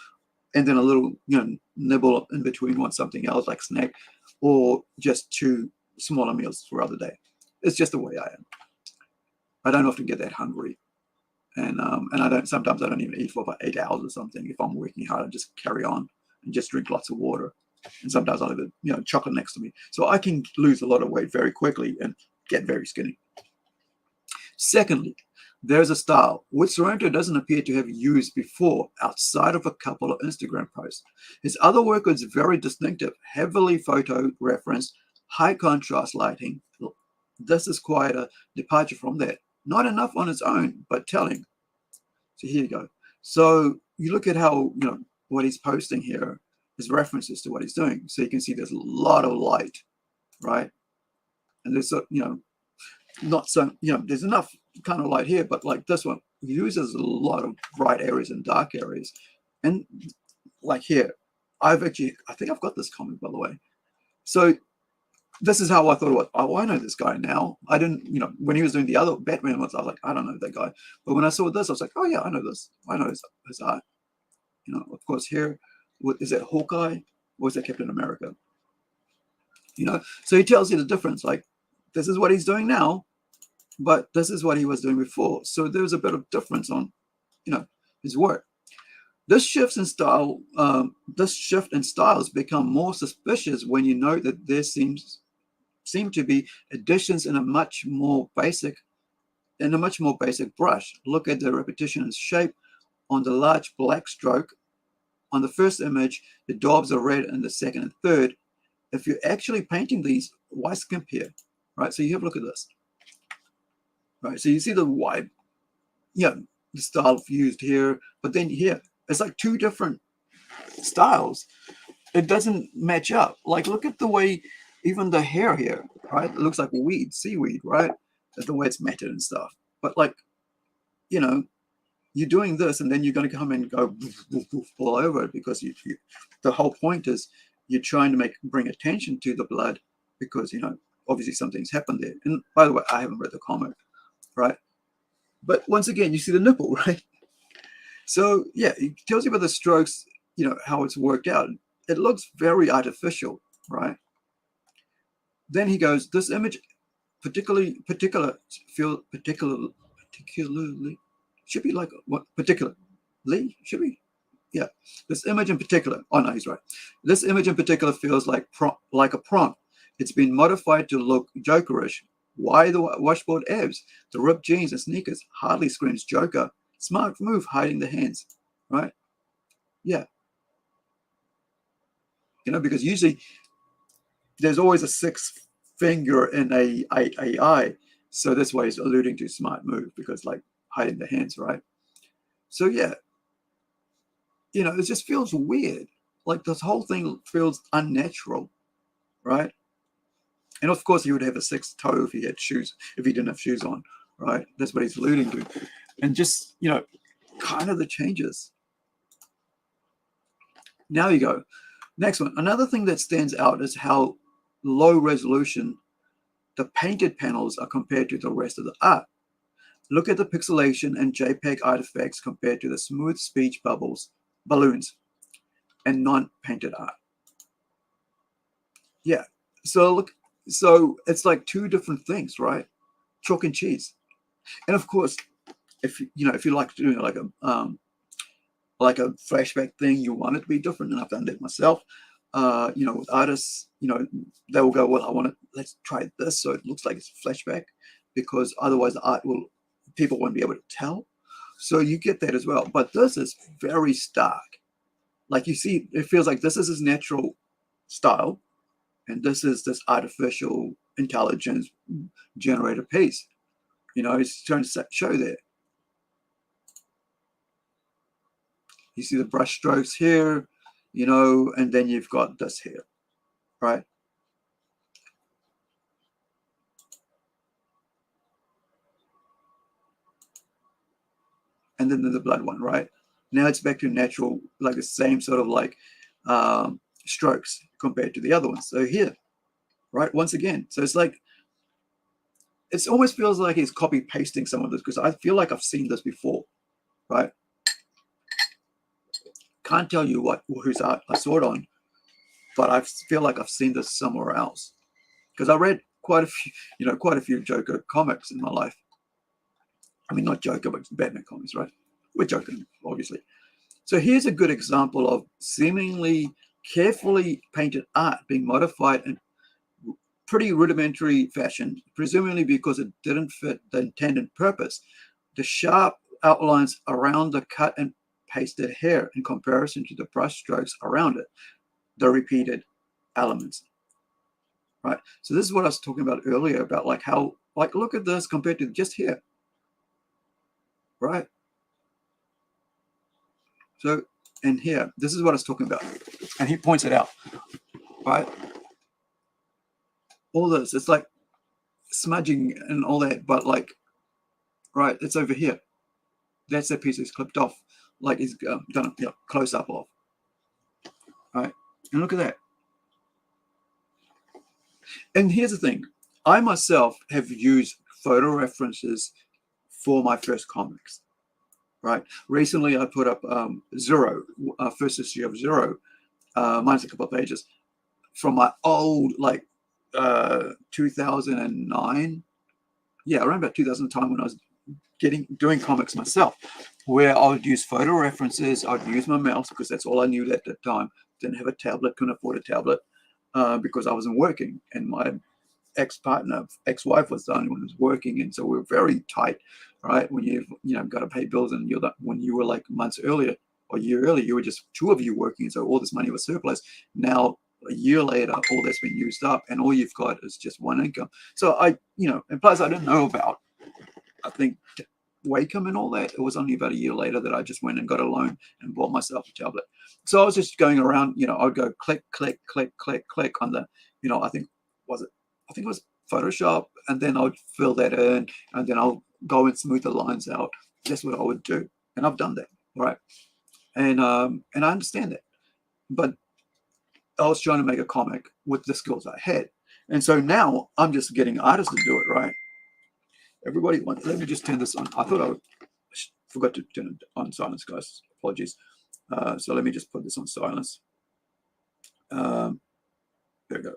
and then a little, you know, nibble in between, want something else like snack, or just 2 smaller meals throughout the day. It's just the way I am. I don't often get that hungry. And sometimes I don't even eat for about 8 hours or something. If I'm working hard, I just carry on and just drink lots of water. And sometimes I'll have a, you know, chocolate next to me. So I can lose a lot of weight very quickly and get very skinny. Secondly, there's a style which Sorrento doesn't appear to have used before outside of a couple of Instagram posts. His other work is very distinctive, heavily photo referenced, high contrast lighting. This is quite a departure from that. Not enough on its own, but telling. So here you go. So you look at how, you know, what he's posting here is references to what he's doing. So you can see there's a lot of light, right? And there's, you know, not so, you know, there's enough kind of light here, but like this one uses a lot of bright areas and dark areas. And like here, I think I've got this comment, by the way. So this is how I thought it was. Oh, I know this guy now. I didn't, you know, when he was doing the other Batman ones, I was like, I don't know that guy. But when I saw this, I was like, oh yeah, I know this. I know his art. You know, of course, here, what is that, Hawkeye? Or is that Captain America? You know, so he tells you the difference. Like, this is what he's doing now, but this is what he was doing before. So there's a bit of difference on, you know, his work. This shift in style, styles become more suspicious when you know that there seem to be additions in a much more basic brush. Look at the repetition and shape on the large black stroke. On the first image, the daubs are red in the second and third. If you're actually painting these, why skimp here? Right? So you have a look at this. Right? So you see the white, yeah, the style used here, but then here, it's like 2 different styles. It doesn't match up. Like, look at the way even the hair here, right? It looks like weed, seaweed, right? The way it's matted and stuff. But like, you know, you're doing this and then you're going to come and go boof, boof, boof, all over it because the whole point is you're trying to bring attention to the blood because, you know, obviously something's happened there. And by the way, I haven't read the comic, right? But once again, you see the nipple, right? So yeah, it tells you about the strokes, you know, how it's worked out. It looks very artificial, right? Then he goes, this image particularly should be like what particularly should be, yeah. This image in particular. Oh no, he's right. This image in particular feels like a prompt. It's been modified to look Jokerish. Why the washboard abs? The ripped jeans and sneakers hardly screams Joker. Smart move, hiding the hands, right? Yeah. You know, because usually there's always a 6th finger in a eye, So that's why he's alluding to smart move, because like hiding the hands, right? So yeah, you know, it just feels weird. Like this whole thing feels unnatural, right? And of course he would have a sixth toe if he had shoes, if he didn't have shoes on, right? That's what he's alluding to. And just, you know, kind of the changes. Now you go. Next one. Another thing that stands out is how low resolution the painted panels are compared to the rest of the art. Look at the pixelation and JPEG artifacts compared to the smooth speech balloons, and non-painted art. Yeah. So look, so it's like two different things, right? Chalk and cheese. And of course, if you like doing like a flashback thing, you want it to be different, and I've done that myself. You know, with artists, you know, they will go, well, let's try this so it looks like it's flashback, because otherwise the art people won't be able to tell. So you get that as well. But this is very stark. Like you see, it feels like this is his natural style, and this is this artificial intelligence generated piece. You know, he's trying to show that. You see the brush strokes here, you know, and then you've got this here, right? And then the blood one, right? Now it's back to natural, like the same sort of like strokes compared to the other ones. So here, right, once again. So it's like, it almost feels like he's copy pasting some of this, because I feel like I've seen this before, right? Can't tell you whose art I saw it on, but I feel like I've seen this somewhere else, because I read quite a few Joker comics in my life. I mean, not Joker, but Batman comics, right? With Joker, obviously. So here's a good example of seemingly carefully painted art being modified in pretty rudimentary fashion, presumably because it didn't fit the intended purpose. The sharp outlines around the cut and pasted hair in comparison to the brush strokes around it, the repeated elements, right? So this is what I was talking about earlier, about like how, like, look at this compared to just here, right? So, and here, this is what I was talking about. And he points it out, right? All this, it's like smudging and all that, but like, right, it's over here. That's that piece that's clipped off, like he's done a close up of, right? And look at that. And here's the thing. I myself have used photo references for my first comics, right? Recently, I put up Zero, first issue of Zero, minus a couple of pages, from my old, like, 2009. Yeah, around about 2000 time, when I was doing comics myself, where I would use photo references. I'd use my mouse, because that's all I knew at that time. Didn't have a tablet, couldn't afford a tablet, because I wasn't working, and my ex-wife was the only one who was working, and so we were very tight, right? When you've got to pay bills, and when you were like months earlier or a year earlier, you were just two of you working, so all this money was surplus. Now a year later, all that's been used up, and all you've got is just one income. So and plus I didn't know about, I think, Wacom and all that. It was only about a year later that I just went and got a loan and bought myself a tablet. So I was just going around, I'd go click, click, click, click, click on the, I think it was Photoshop, and then I'd fill that in, and then I'll go and smooth the lines out. That's what I would do, and I've done that, right? And I understand that, but I was trying to make a comic with the skills I had, and so now I'm just getting artists to do it, right? Everybody wants. Let me just turn this on. I thought I forgot to turn it on silence, guys. Apologies. So let me just put this on silence. There we go.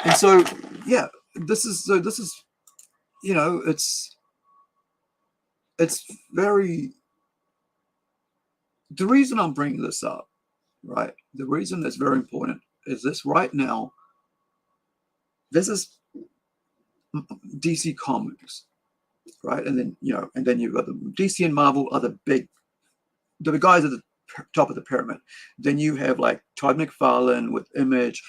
And so, yeah, this is it's very, the reason I'm bringing this up, right? The reason that's very important is this right now. This is DC Comics, right? And then you've got the DC and Marvel are the guys at the top of the pyramid. Then you have like Todd McFarlane with Image,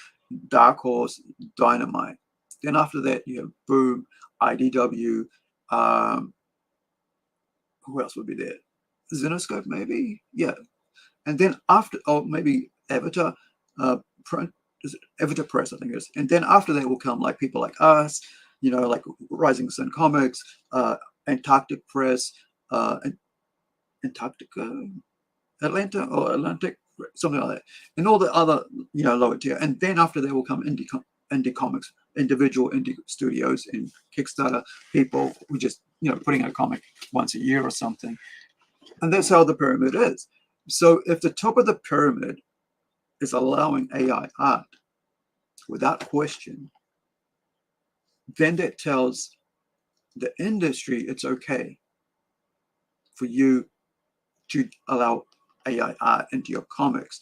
Dark Horse, Dynamite, Then after that, you have Boom, IDW. Who else would be there? Zenoscope, maybe? Yeah. And then after, or maybe Avatar, is it Avatar Press, I think it is. And then after that will come like people like us, you know, like Rising Sun Comics, Antarctic Press, Antarctica, Atlanta or Atlantic, something like that, and all the other, you know, lower tier. And then after that will come indie comics, individual indie studios and Kickstarter people who just, you know, putting out a comic once a year or something. And that's how the pyramid is. So if the top of the pyramid is allowing AI art without question, then that tells the industry it's okay for you to allow AI art into your comics.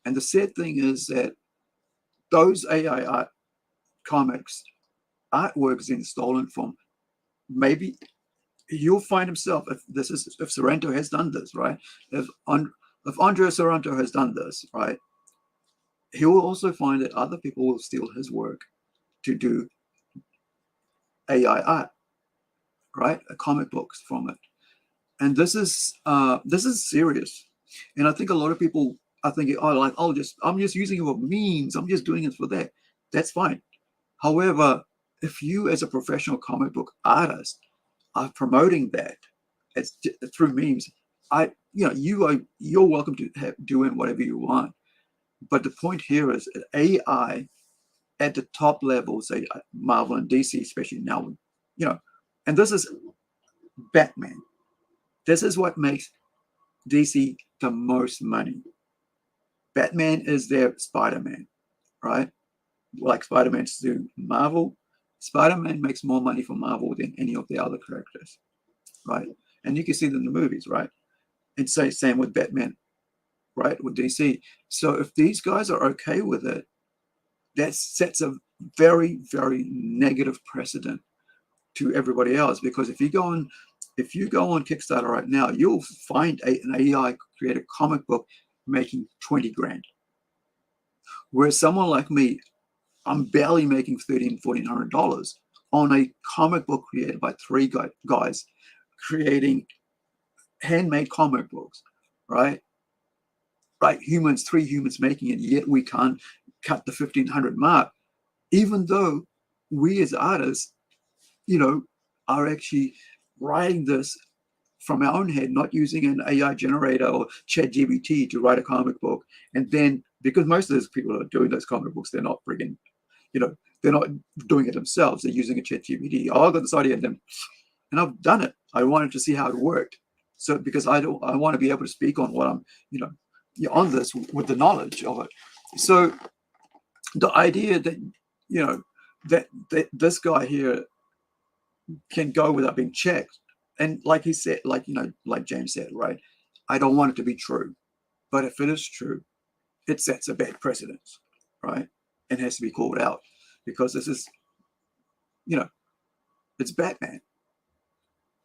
And the sad thing is that those AI art comics artworks being stolen from, maybe you'll find himself, if Sorrento has done this, right? If Andrea Sorrentino has done this, right? He will also find that other people will steal his work to do AI art, right? Comic books from it. And this is serious. And I think a lot of people are thinking, oh, like, I'm just using it for memes. I'm just doing it for that. That's fine. However, if you as a professional comic book artist are promoting that through memes, you're welcome to doing whatever you want. But the point here is AI at the top level, say Marvel and DC, especially now, you know, and this is Batman. This is what makes DC the most money. Batman is their Spider-Man, right? Like Spider-Man's do Marvel. Spider-Man makes more money for Marvel than any of the other characters, right? And you can see that in the movies, right? And same with Batman, right? With DC. So if these guys are okay with it, that sets a very, very negative precedent to everybody else. Because if you go on Kickstarter right now, you'll find an AI created comic book making 20 grand. Whereas someone like me, I'm barely making $1,300, $1,400 on a comic book created by three guys creating handmade comic books, right? Right, three humans making it, yet we can't cut the 1,500 mark, even though we as artists, you know, are actually writing this from our own head, not using an AI generator or ChatGPT to write a comic book. And then, because most of those people who are doing those comic books, they're not friggin', you know, they're not doing it themselves. They're using a ChatGPT. Oh, I got this idea, and I've done it. I wanted to see how it worked. So because I want to be able to speak on what I'm, you know, on this with the knowledge of it. So the idea that, you know, that this guy here can go without being checked, and like he said, like, you know, like James said, right? I don't want it to be true, but if it is true, it sets a bad precedent, right? And has to be called out, because this is, you know, it's Batman,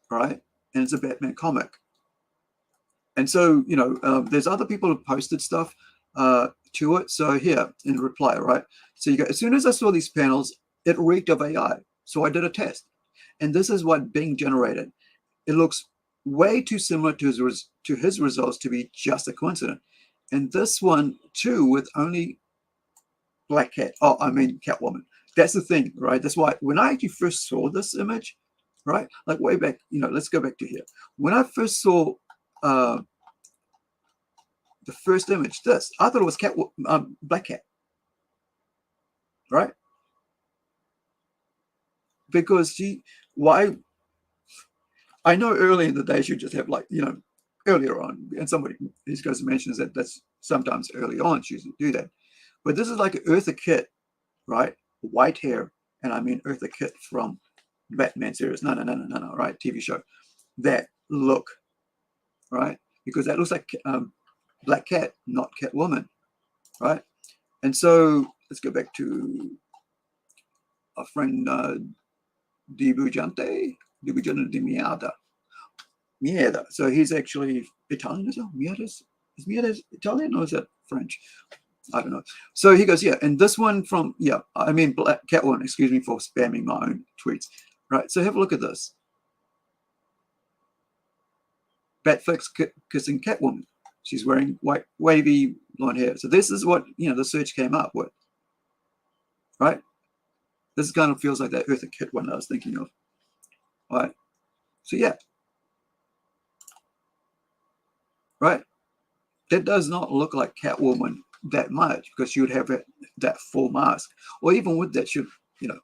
right? And it's a Batman comic. And so, you know, there's other people who posted stuff to it. So here in reply, right? So you go, as soon as I saw these panels, it reeked of AI. So I did a test. And this is what Bing generated. It looks way too similar to his results to be just a coincidence. And this one too, with only Catwoman. That's the thing, right? That's why when I actually first saw this image, right? Like way back, you know, let's go back to here. When I first saw the first image, I thought it was Black Cat, right? Because I know early in the day she just have, like, you know, earlier on, and somebody, these guys mentions that that's sometimes early on she used to do that. But this is like an Eartha Kitt, right? White hair, and I mean Eartha Kitt from Batman series. No, right? TV show. That look, right? Because that looks like Black Cat, not Catwoman, right? And so let's go back to our friend Dibujante di Mierda. So he's actually Italian as well. Is Mierda Italian or is that French? I don't know. So he goes, yeah, and this one from, yeah, I mean, Black Catwoman, excuse me for spamming my own tweets. Right, so have a look at this. Batfix kissing Catwoman. She's wearing white, wavy blonde hair. So this is what, you know, the search came up with. Right? This kind of feels like that Eartha Kitt one I was thinking of. All right? So yeah. Right? That does not look like Catwoman that much because she would have that full mask. Or even with that, should, you know,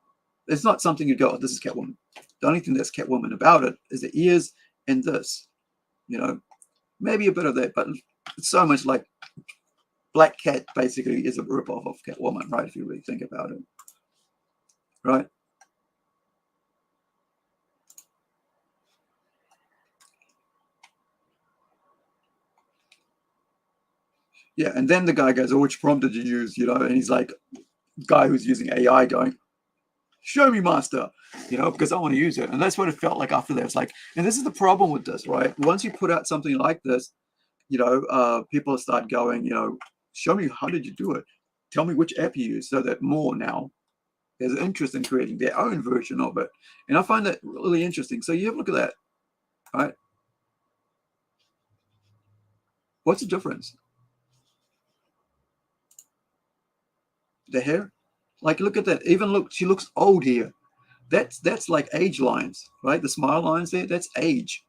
it's not something you go, oh, this is Catwoman. The only thing that's Catwoman about it is the ears and this. You know, maybe a bit of that, but it's so much like Black Cat basically is a ripoff of Catwoman, right? If you really think about it. Right? Yeah, and then the guy goes, oh, which prompt did you use? You know, and he's like, guy who's using AI going, show me, master, you know, because I want to use it. And that's what it felt like after that. It's like, and this is the problem with this, right? Once you put out something like this, you know, people start going, you know, show me, how did you do it? Tell me which app you use, so that more now there's interest in creating their own version of it. And I find that really interesting. So you have a look at that, right? What's the difference? The hair, like, look at that. Even look, she looks old here. That's like age lines, right? The smile lines there, that's age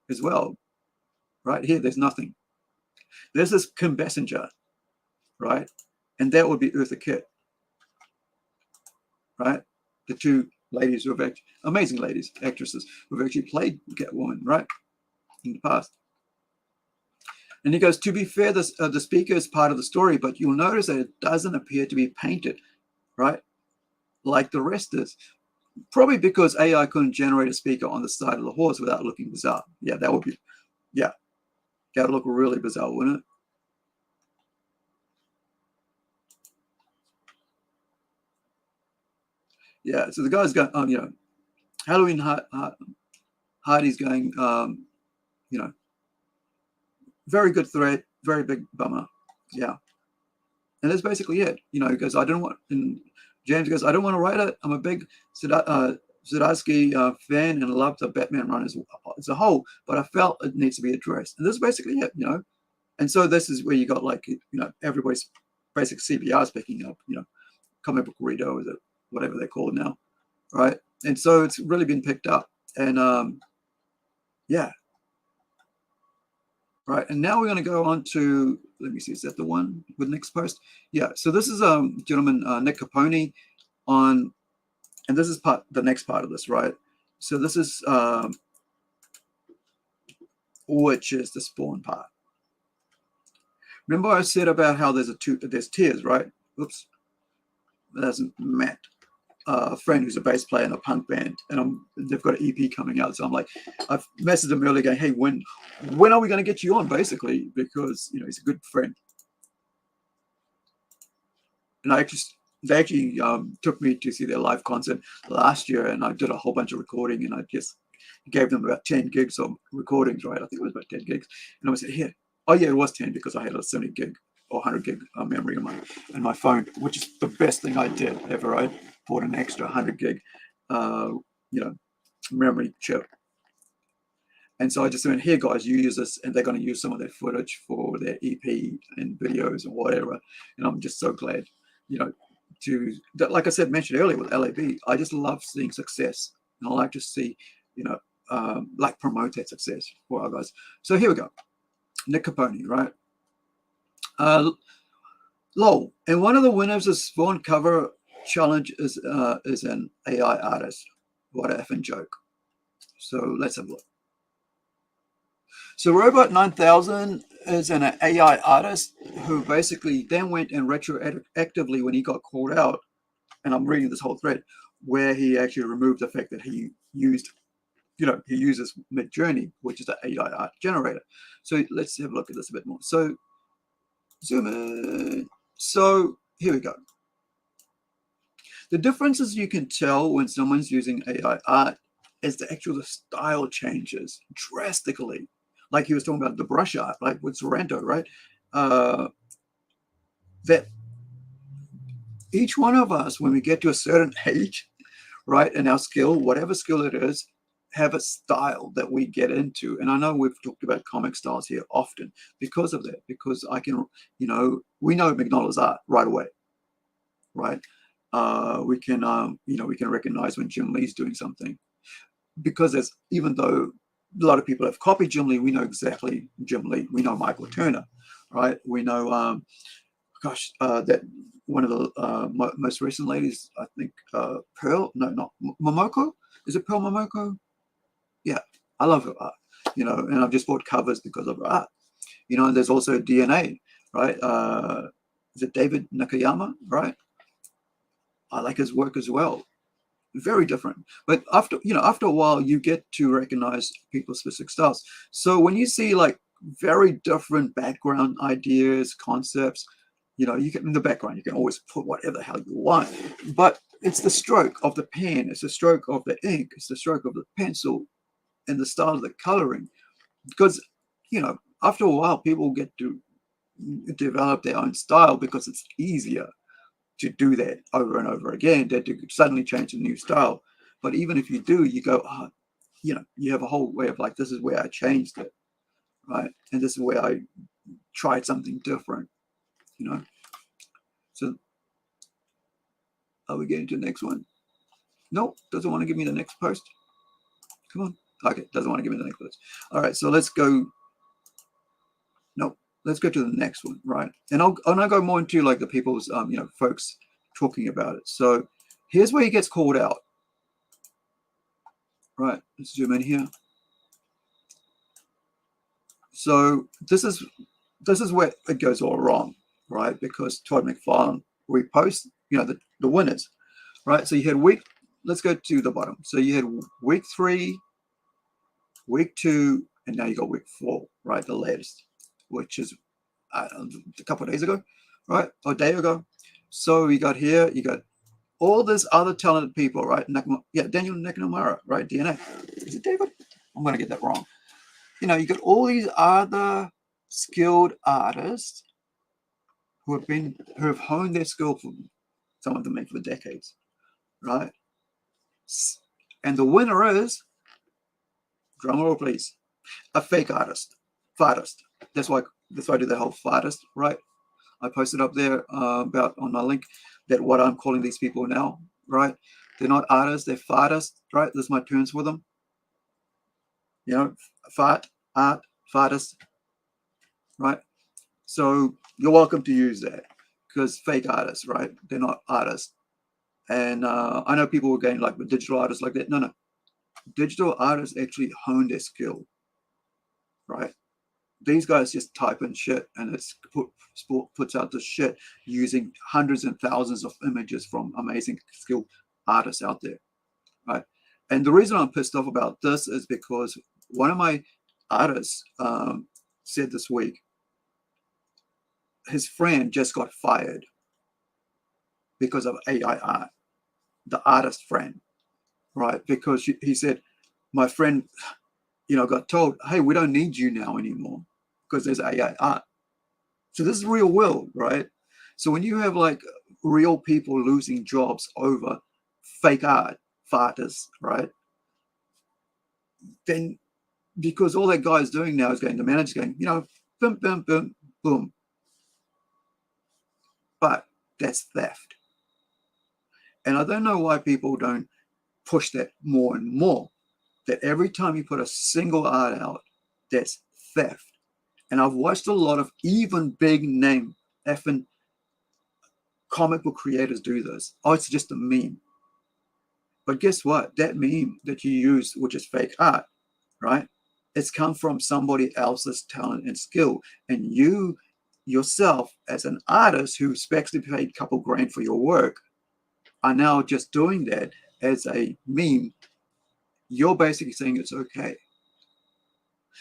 as well. Right here, there's nothing. There's this Kim Basinger, right? And that would be Eartha Kitt, right? The two ladies who have actually, amazing ladies, actresses, who have actually played Catwoman, right? In the past. And he goes, to be fair, the speaker is part of the story, but you'll notice that it doesn't appear to be painted, right? Like the rest is. Probably because AI couldn't generate a speaker on the side of the horse without looking bizarre. Yeah, that would be, yeah. That would look really bizarre, wouldn't it? Yeah, so the guy's going, you know, Halloween Hardy's going, you know, very good thread, very big bummer. Yeah. And that's basically it. You know, he goes, I don't want, and James goes, I don't want to write it. I'm a big Zdarsky fan and love the Batman run as a whole, but I felt it needs to be addressed. And this is basically it, you know. And so this is where you got, like, you know, everybody's basic CBRs picking up, you know, comic book reader, or whatever they're called now, right? And so it's really been picked up. And yeah. Right, and now we're going to go on to, let me see, is that the one with Nick's post? Yeah, so this is gentleman, Nick Caponi, on, and this is the next part of this, right? So this is, which is the spawn part. Remember I said about how there's tiers, right? Oops, that's Matt. Friend who's a bass player in a punk band, and they've got an EP coming out. So I'm like, I've messaged him earlier going, hey, when are we going to get you on, basically, because, you know, he's a good friend. And they actually took me to see their live concert last year, and I did a whole bunch of recording, and I just gave them about 10 gigs of recordings, right? I think it was about 10 gigs. And I said, here, oh yeah, it was 10 because I had a 70 gig or 100 gig memory on my phone, which is the best thing I did ever. I bought an extra 100 gig, you know, memory chip. And so I just went, here, guys, you use this, and they're going to use some of their footage for their EP and videos and whatever. And I'm just so glad, you know, like I said, mentioned earlier with L.A.B, I just love seeing success. And I like to see, you know, like promote that success for our guys. So here we go. Nick Caponi, right? LOL. And one of the winners of Spawn cover challenge is an AI artist. What a effing joke. So let's have a look. So Robot 9000 is an AI artist who basically then went and retroactively, when he got called out, and I'm reading this whole thread, where he actually removed the fact that he used, you know, he uses Midjourney, which is the AI art generator. So let's have a look at this a bit more. So zoom in. So here we go. The differences you can tell when someone's using AI art is the actual style changes drastically. Like he was talking about the brush art, like with Sorrento, right? that each one of us, when we get to a certain age, right, and our skill, whatever skill it is, have a style that we get into. And I know we've talked about comic styles here often because of that, because I can, you know, we know McDonald's art right away, right? We can, you know, we can recognize when Jim Lee's doing something, because there's, even though a lot of people have copied Jim Lee, we know exactly Jim Lee. We know Michael Turner, right? We know, gosh, that one of the most recent ladies, I think, Pearl, no, not Momoko. Is it Pearl Momoko? Yeah, I love her art, you know, and I've just bought covers because of her art, you know. And there's also DNA, right? Is it David Nakayama, right? I like his work as well. Very different, but after, you know, after a while, you get to recognize people's specific styles. So when you see like very different background ideas, concepts, you know, you can, in the background, you can always put whatever the hell you want, but it's the stroke of the pen, it's the stroke of the ink, it's the stroke of the pencil, and the style of the coloring. Because, you know, after a while, people get to develop their own style because it's easier to do that over and over again than to suddenly change a new style. But even if you do, you go, oh, you know, you have a whole way of like, this is where I changed it, right? And this is where I tried something different, you know? So are we getting to the next one? Nope, doesn't want to give me the next post. Come on. Okay, doesn't want to give me the next post. All right, so let's go. Nope, let's go to the next one, right? And I'll go more into like the people's, you know, folks talking about it. So here's where he gets called out. Right, let's zoom in here. So this is where it goes all wrong, right? Because Todd McFarlane reposts, you know, the winners, right? So you had week, let's go to the bottom. So you had week 3, week 2, and now you got week 4, right? The latest, which is a couple of days ago, right? Or a day ago. So you got here, you got all this other talented people, right? Daniel Nakamura, right? DNA. Is it David? I'm going to get that wrong. You know, you got all these other skilled artists who have honed their skill for, some of them for decades, right? And the winner is, drum roll please, a fake artist, fartist. That's why I do the whole fartist, right? I posted up there about on my link that what I'm calling these people now, right? They're not artists, they're fartists, right? This is my terms for them. You know, fart, art, fartist, right? So you're welcome to use that, because fake artists, right? They're not artists. And I know people were going like, with digital artists like that. No. Digital artists actually hone their skill, right? These guys just type in shit and it's puts out the shit using hundreds and thousands of images from amazing skilled artists out there, right? And the reason I'm pissed off about this is because one of my artists said this week, his friend just got fired because of AI art, the artist friend, right? Because he said, my friend, you know, got told, hey, we don't need you now anymore because there's AI art. So this is real world, right? So when you have like real people losing jobs over fake art, farters, right? Then because all that guy's doing now is going, the manager's going, you know, boom, boom, boom, boom. But that's theft. And I don't know why people don't push that more and more, that every time you put a single art out, that's theft. And I've watched a lot of even big name effing comic book creators do this. Oh, it's just a meme. But guess what? That meme that you use, which is fake art, right? It's come from somebody else's talent and skill. And you yourself, as an artist who expects to be paid a couple grand for your work, are now just doing that as a meme. You're basically saying it's okay.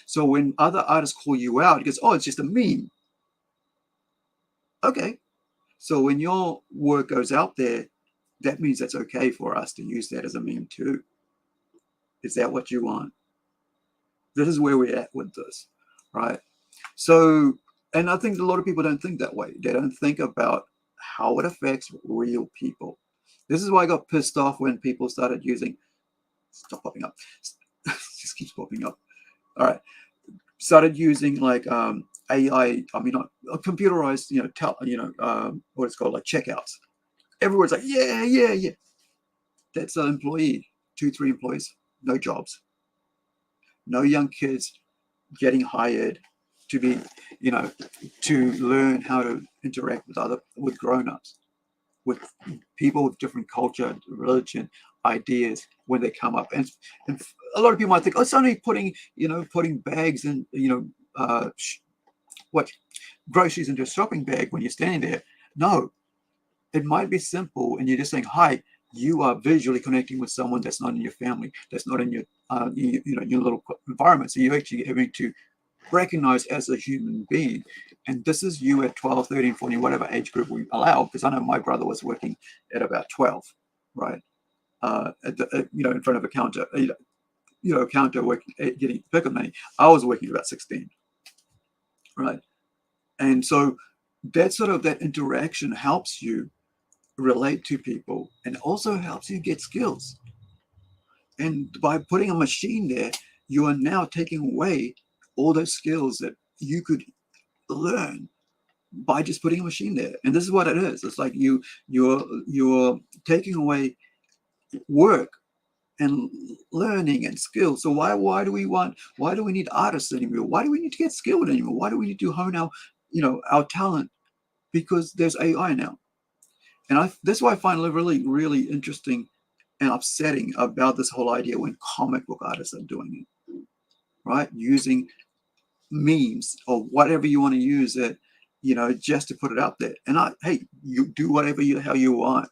So when other artists call you out, it goes, oh, it's just a meme. Okay. So when your work goes out there, that means that's okay for us to use that as a meme too. Is that what you want? This is where we're at with this, right? So And I think a lot of people don't think that way. They don't think about how it affects real people. This is why I got pissed off when people started using, stop popping up, just keeps popping up. All right, started using like AI. I mean, not computerized. What it's called, like checkouts. Everyone's like, yeah. That's an employee, 2-3 employees, no jobs, no young kids getting hired to be, to learn how to interact with grown-ups, with people with different culture, religion, ideas when they come up. And a lot of people might think, oh, it's only putting bags and, groceries into a shopping bag when you're standing there. No, it might be simple, and you're just saying, hi, you are visually connecting with someone that's not in your family, that's not in your, your little environment. So you're actually having to recognize as a human being. And this is you at 12, 13, 14, whatever age group we allow, because I know my brother was working at about 12, right? In front of a counter, counter working, getting pickup money. I was working about 16, right? And so that interaction helps you relate to people, and also helps you get skills. And by putting a machine there, you are now taking away all those skills that you could learn by just putting a machine there. And this is what it is. It's like you're taking away work and learning and skills. So why do we need artists anymore? Why do we need to get skilled anymore? Why do we need to hone our talent? Because there's AI now. And that's why I find it really, really interesting and upsetting about this whole idea when comic book artists are doing it, right? Using memes or whatever you want to use it, just to put it out there. And hey, you do whatever how you want.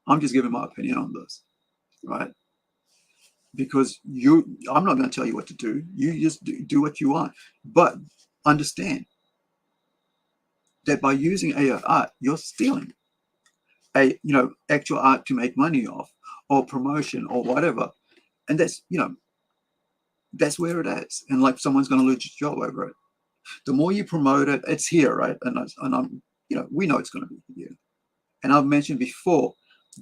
I'm just giving my opinion on this, right? Because I'm not going to tell you what to do. You just do what you want. But understand that by using AI art, you're stealing actual art to make money off, or promotion, or whatever. And that's where it is. And like someone's going to lose your job over it. The more you promote it, it's here, right? And I'm we know it's going to be here. And I've mentioned before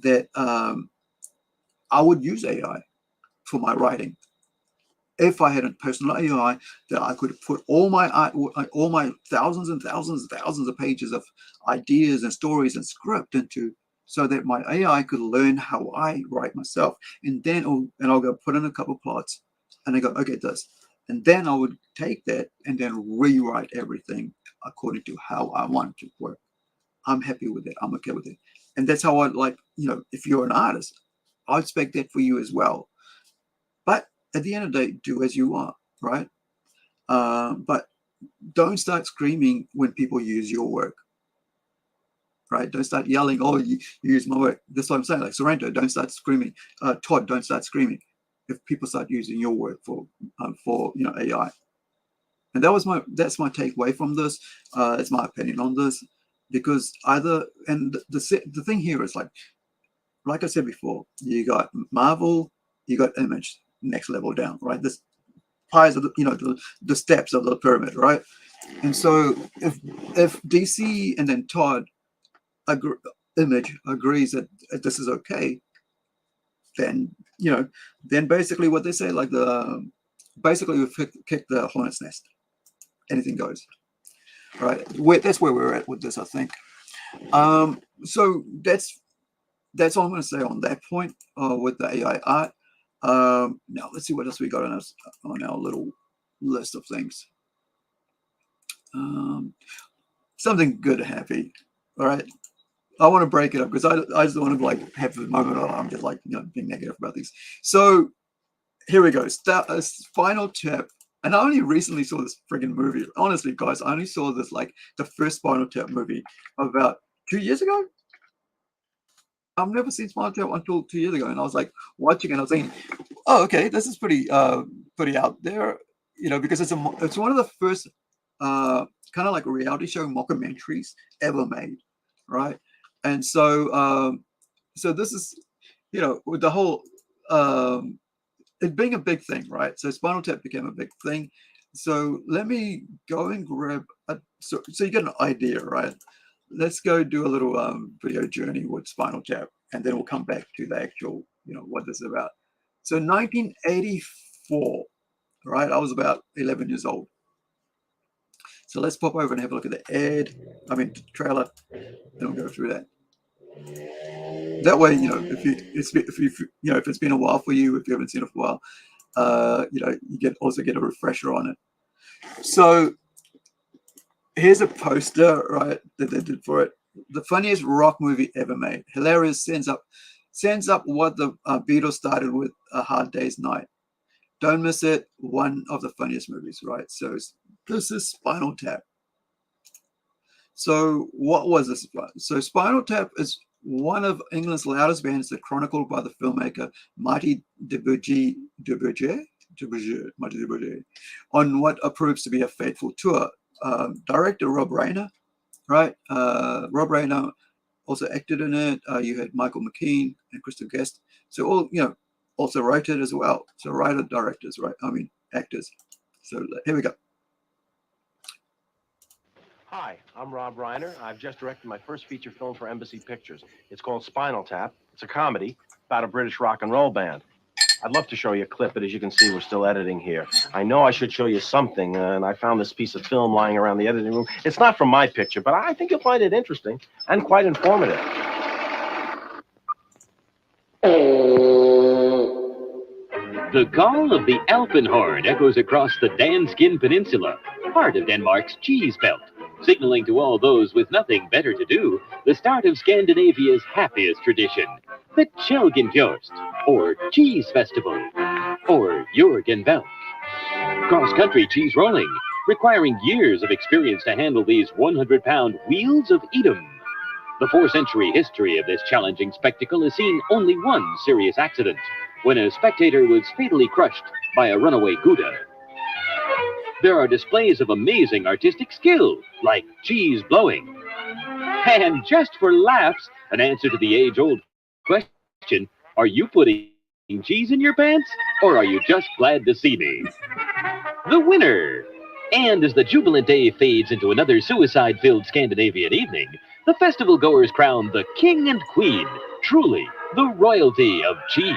that I would use AI for my writing. If I had a personal AI that I could put all my art, all my thousands and thousands and thousands of pages of ideas and stories and script into, so that my AI could learn how I write myself. And then I'll go put in a couple plots, and I go, okay, this. And then I would take that and then rewrite everything according to how I want it to work. I'm happy with it. I'm okay with it. And that's how I like, if you're an artist, I expect that for you as well. But at the end of the day, do as you want, right? But don't start screaming when people use your work, right? Don't start yelling, oh, you use my work. That's what I'm saying. Like Sorrento, don't start screaming. Todd, don't start screaming if people start using your work for AI. And that's my takeaway from this. It's my opinion on this, because the thing here is like I said before, you got Marvel, you got Image, next level down, right? This pies of the steps of the pyramid, right? And so if DC and then Todd Image agrees that this is okay, then basically what they say, like basically we've kicked the hornet's nest. Anything goes, right? That's where we're at with this, I think. So that's all I'm going to say on that point with the AI art. Now let's see what else we got on our little list of things. Something good and happy. All right. I want to break it up because I just want to have the moment I'm just being negative about these. So here we go. Spinal Tap. And I only recently saw this friggin' movie. Honestly, guys, I only saw this the first Spinal Tap movie about 2 years ago. I've never seen Spinal Tap until 2 years ago, and I was watching it, and I was thinking, oh, okay, this is pretty out there, because it's one of the first kind of like reality show mockumentaries ever made, right? And so this is with the whole it being a big thing, right? So Spinal Tap became a big thing. So let me go and grab so you get an idea, right? Let's go do a little video journey with Spinal Tap, and then we'll come back to the actual, what this is about. So 1984, right? I was about 11 years old. So let's pop over and have a look at the trailer, and we'll go through that. That way, if it's been a while for you, if you haven't seen it for a while, you also get a refresher on it. So here's a poster, right, that they did for it. The funniest rock movie ever made. Hilarious. Sends up what the Beatles started with, A Hard Day's Night. Don't miss it. One of the funniest movies, right? So this is Spinal Tap. So what was this? So Spinal Tap is one of England's loudest bands, that chronicled by the filmmaker Marty Duberger on what proves to be a fateful tour. Director Rob Reiner, right? Rob Reiner also acted in it. You had Michael McKean and Crystal Guest. So all, also wrote it as well. So writer, directors, right? Actors. So here we go. Hi, I'm Rob Reiner. I've just directed my first feature film for Embassy Pictures. It's called Spinal Tap. It's a comedy about a British rock and roll band. I'd love to show you a clip, but as you can see, we're still editing here. I know I should show you something, and I found this piece of film lying around the editing room. It's not from my picture, but I think you'll find it interesting and quite informative. The call of the Alpenhorn echoes across the Danskin Peninsula, part of Denmark's cheese belt, signaling to all those with nothing better to do the start of Scandinavia's happiest tradition, the Kjelgenfjorst, or Cheese Festival, or Jørgenvælk. Cross-country cheese rolling, requiring years of experience to handle these 100-pound wheels of Edam. The 4-century history of this challenging spectacle has seen only one serious accident, when a spectator was fatally crushed by a runaway Gouda. There are displays of amazing artistic skill, like cheese blowing. And just for laughs, an answer to the age-old question, are you putting cheese in your pants, or are you just glad to see me? The winner! And as the jubilant day fades into another suicide-filled Scandinavian evening, the festival goers crown the king and queen, truly the royalty of cheese.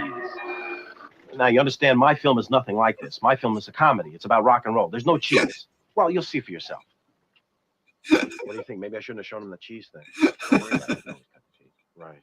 Now, you understand, my film is nothing like this. My film is a comedy. It's about rock and roll. There's no cheese. Well, you'll see for yourself. What do you think? Maybe I shouldn't have shown him the cheese thing. Don't worry about it. Right.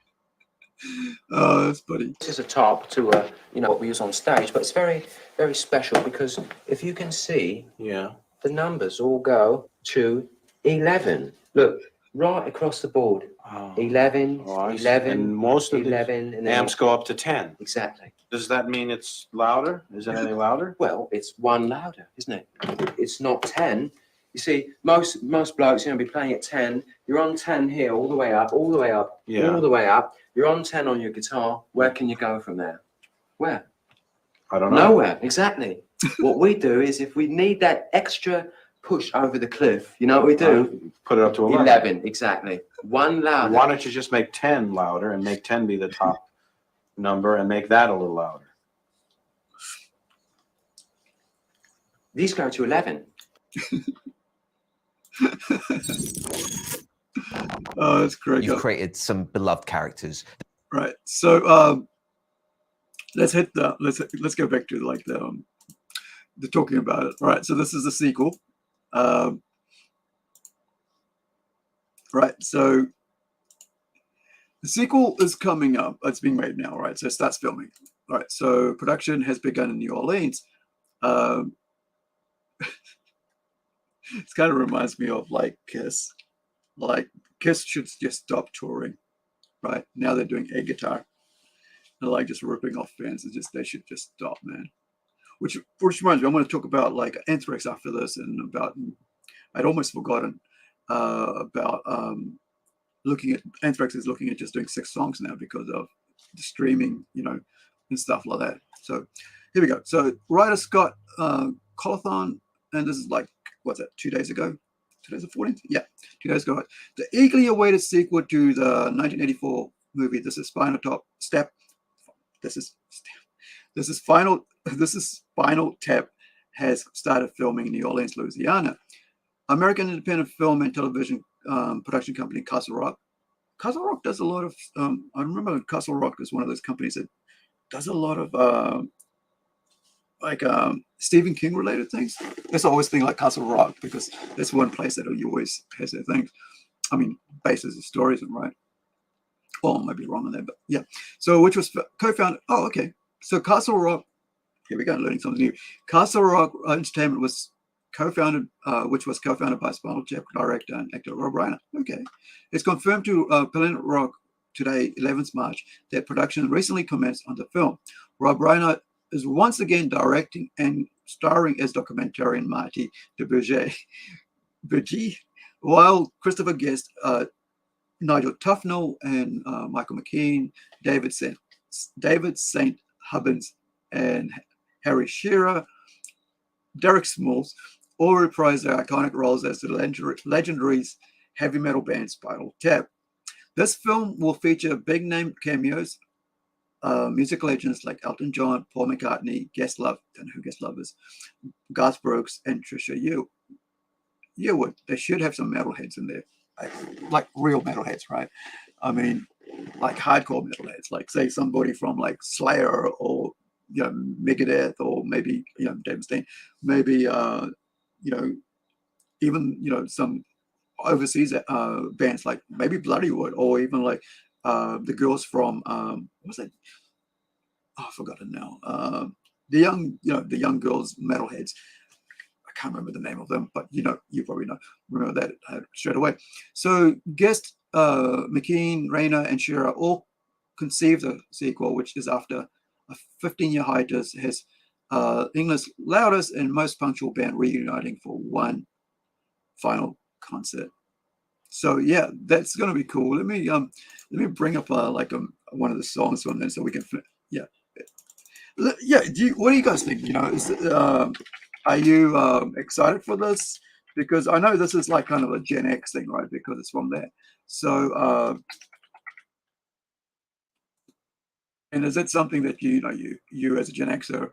Oh, that's funny. This is a top to what we use on stage, but it's very, very special because if you can see, the numbers all go to 11. Look, right across the board. 11, 11, and most of 11, the and then amps go up to 10. Exactly. Does that mean it's louder? Is it any louder? Well, it's one louder, isn't it? It's not 10. You see, most blokes, be playing at 10. You're on 10 here, all the way up, all the way up, all the way up. You're on 10 on your guitar. Where can you go from there? Where? I don't know. Nowhere, exactly. What we do is if we need that extra push over the cliff, you know what we do? Put it up to 11. 11, exactly. One louder. Why don't you just make 10 louder and make 10 be the top number and make that a little louder? These go to 11. Oh, that's great. You've created some beloved characters. Right. So let's go back to the talking about it. All right. So this is the sequel. Right. So the sequel is coming up. It's being made now. Right. So it starts filming. All right. So production has begun in New Orleans. It kind of reminds me of like Kiss. Like Kiss should just stop touring. Right. Now they're doing air guitar. They're like just ripping off fans. They should just stop, man. Which reminds me, I'm going to talk about like Anthrax after this, and about I'd almost forgotten about looking at Anthrax is looking at just doing 6 songs now because of the streaming, and stuff like that. So here we go. So writer Scott Colathon, and this is like what's that? 2 days ago. Today's the 14th. Yeah, 2 days ago. The eagerly awaited sequel to the 1984 movie. This is Spinal Tap. This is Spinal Tap has started filming in New Orleans, Louisiana. American independent film and television production company Castle Rock. Castle Rock does a lot of, I remember Castle Rock is one of those companies that does a lot of Stephen King related things. That's always thing like Castle Rock, because that's one place that you always has their things. I mean, bases of stories, right? Well, I might be wrong on that, but yeah. So, which was co-founded, oh, okay. So Castle Rock, here we go, learning something new. Castle Rock Entertainment was co-founded, which was co-founded by Spinal Tap director and actor Rob Reiner. Okay. It's confirmed to Planet Rock today, 11th March, that production recently commenced on the film. Rob Reiner is once again directing and starring as documentarian Marty DeBurgey, while Christopher Guest, Nigel Tufnell, and Michael McKean, David St. Hubbins, and Harry Shearer, Derek Smalls, all reprise their iconic roles as the legendary heavy metal band Spinal Tap. This film will feature big name cameos, music legends like Elton John, Paul McCartney, Questlove, don't know who Questlove is, Garth Brooks, and Trisha Yearwood. They should have some metalheads in there, like real metalheads, right? I mean, like hardcore metalheads, like say somebody from like Slayer or Megadeth, or maybe Dave Mustaine, maybe even some overseas bands like maybe Bloodywood, or even like the girls from what was it? Oh, I've forgotten now. The young girls metalheads. I can't remember the name of them, but you probably remember that straight away. So Guest, McKean, Rayner, and Shearer all conceived the sequel, which is after a 15-year hiatus, has England's loudest and most punctual band reuniting for one final concert. So yeah, that's gonna be cool. Let me bring up one of the songs from there so we can yeah. What do you guys think? Are you excited for this? Because I know this is like kind of a Gen X thing, right? Because it's from there. So and is it something that you as a Gen Xer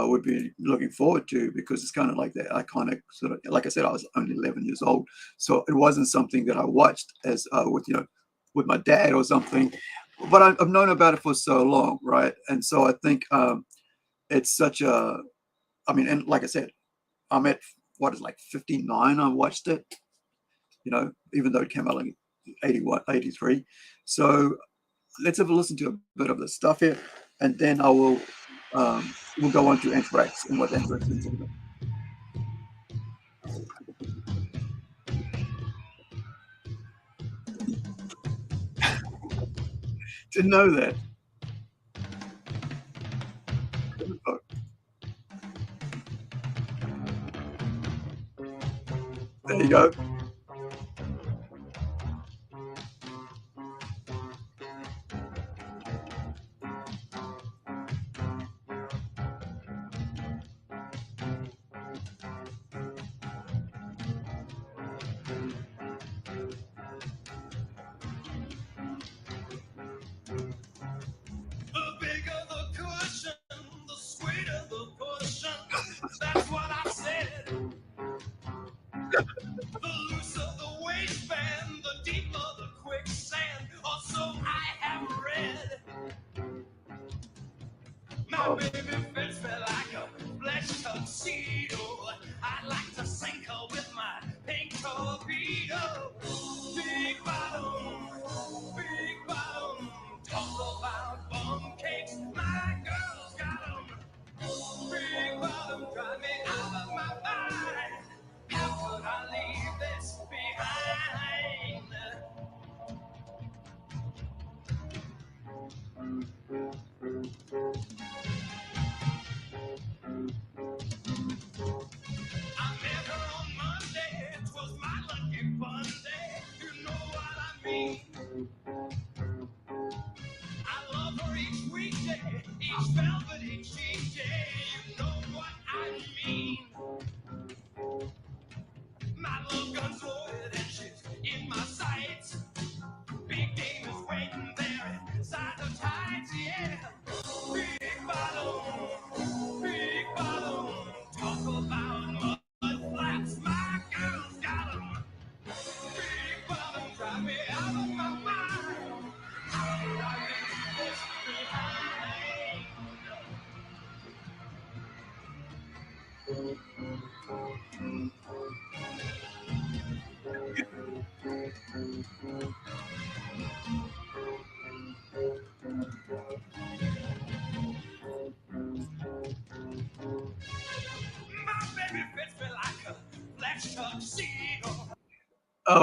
would be looking forward to? Because it's kind of like that iconic sort of, like I said, I was only 11 years old, so it wasn't something that I watched as with my dad or something, but I've known about it for so long, right? And so I think it's such a, I mean, and like I said, I'm at what is like 59. I watched it, even though it came out like 81, 83. So let's have a listen to a bit of the stuff here, and then I will we'll go on to Anthrax and what Anthrax is all about. Didn't know that. There you go.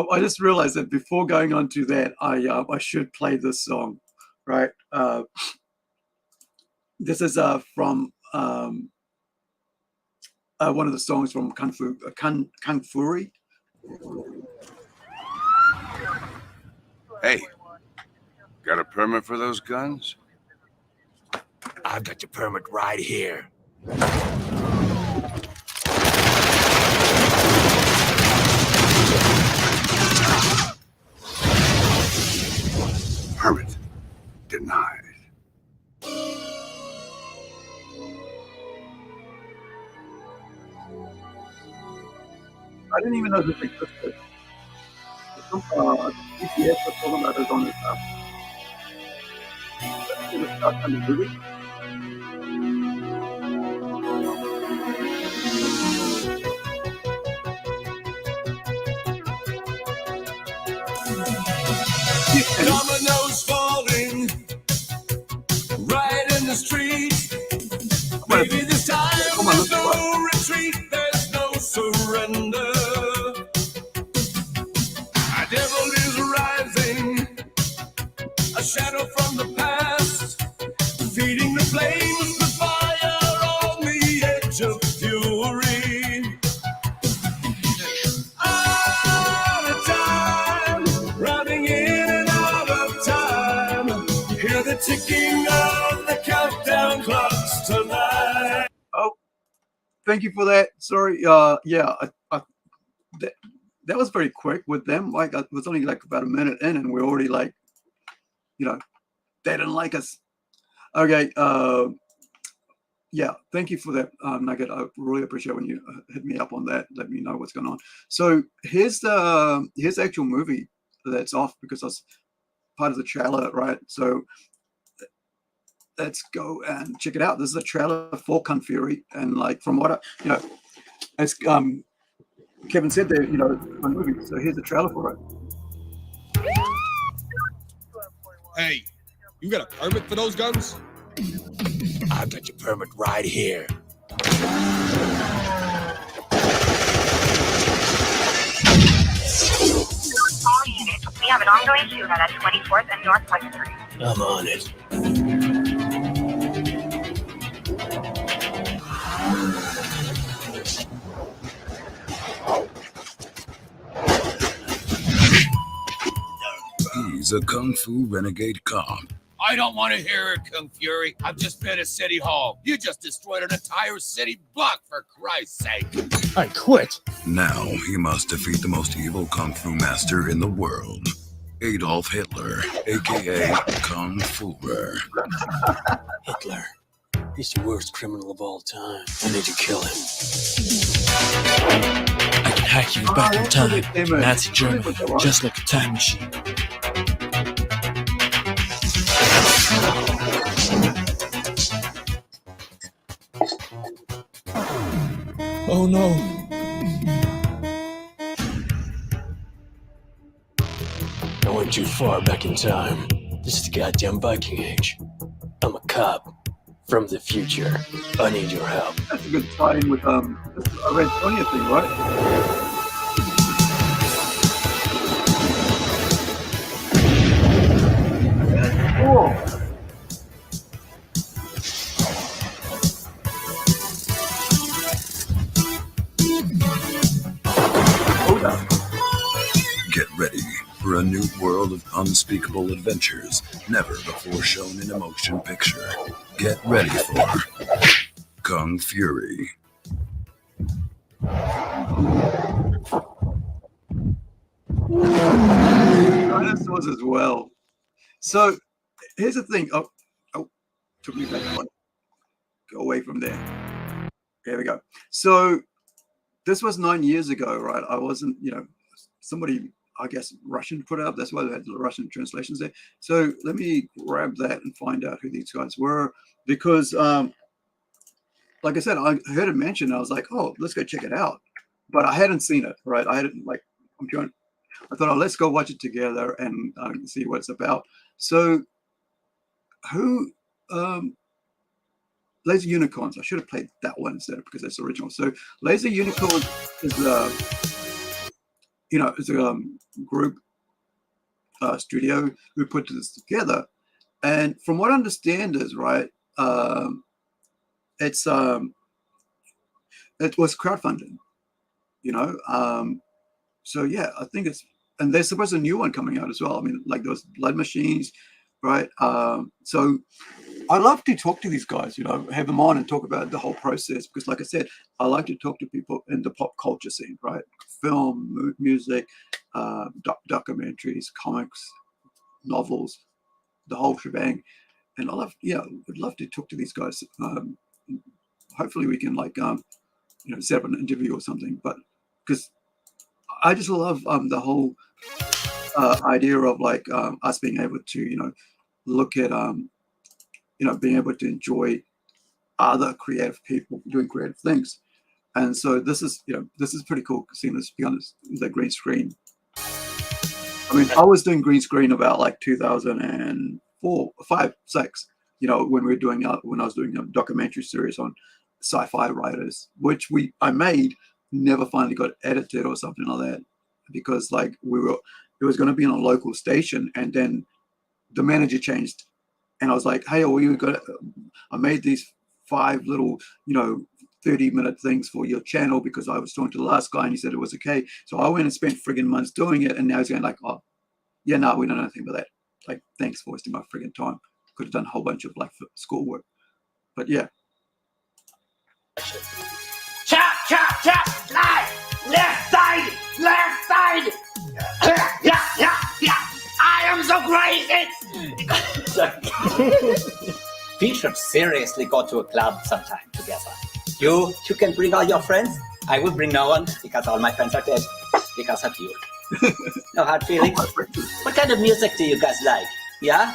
I just realized that before going on to that, I should play this song, right? This is from one of the songs from Kung Fury. Hey, got a permit for those guns? I've got your permit right here. Permit denied. I didn't even know this existed. BTS was talking about this on this movie. Dominoes falling right in the street. Maybe this time there's no retreat, there's no surrender. A devil is rising, a shadow from the past, feeding the flames with fire on the edge of fury. Out of time, running in and out of time. Hear the ticking of the countdown clocks tonight. Oh, thank you for that. Sorry. Yeah, that was very quick with them. Like, it was only like about a minute in, and we're already like, you know, they didn't like us. Okay. Yeah, thank you for that, Nugget. I really appreciate when you hit me up on that. Let me know what's going on. So here's the actual movie that's off because I was part of the trailer, right? So let's go and check it out. This is a trailer for Kung Fury, and like from what I, as Kevin said there, a movie. So here's the trailer for it. Hey, you got a permit for those guns? I've got your permit right here. All units, we have an ongoing shootout at 24th and North Pleasant Street. I'm on it. He's a Kung Fu renegade cop. I don't want to hear it, Kung Fury. I've just been at City Hall. You just destroyed an entire city block, for Christ's sake. I quit. Now he must defeat the most evil Kung Fu master in the world, Adolf Hitler, aka Kung Fuer. Hitler. He's the worst criminal of all time. I need to kill him. I can hack you back in time to Nazi Germany, just like a time machine. Oh no. I went too far back in time. This is the goddamn Viking Age. I'm a cop from the future. I need your help. That's a good tie-in with a Red Sonja thing, right? Cool. Get ready for a new world of unspeakable adventures, never before shown in a motion picture. Get ready for Kung Fury. Dinosaurs as well. So here's the thing. Oh, took me back one. Go away from there. There we go. So this was 9 years ago, right? I wasn't, somebody, I guess, Russian put it up. That's why they had the Russian translations there. So let me grab that and find out who these guys were, because, like I said, I heard it mentioned. I was like, oh, let's go check it out. But I hadn't seen it, right? I hadn't, I'm trying. I thought, oh, let's go watch it together and see what it's about. So, who, Laser Unicorns? I should have played that one instead because that's original. So, Laser Unicorns is is a group studio who put this together, and from what I understand is right, it was crowdfunding, so yeah, I think and there's supposed to be a new one coming out as well. I mean, like those Blood Machines, right? So I love to talk to these guys, have them on and talk about the whole process, because like I said, I like to talk to people in the pop culture scene, right? Film, music, documentaries, comics, novels, the whole shebang. And would love to talk to these guys. Hopefully we can set up an interview or something, but because I just love the whole idea of us being able to, look at, being able to enjoy other creative people doing creative things. And so this is pretty cool seeing this, to be honest, the green screen. I mean, I was doing green screen about 2004, 5, 6, when we were doing when I was doing a documentary series on sci-fi writers, which I made, never finally got edited or something like that, because it was going to be on a local station, and then the manager changed, and I was like, hey, I made these 5 little 30-minute things for your channel because I was talking to the last guy and he said it was okay. So I went and spent friggin' months doing it, and now he's going oh yeah, no, we don't know anything about that. Thanks for wasting my friggin' time. Could have done a whole bunch of schoolwork. But yeah. Chop, chop, chop, left side, left side. Yeah. I am so crazy. We should seriously go to a club sometime together. You can bring all your friends. I will bring no one because all my friends are dead because of you. No hard feelings. What kind of music do you guys like? Yeah?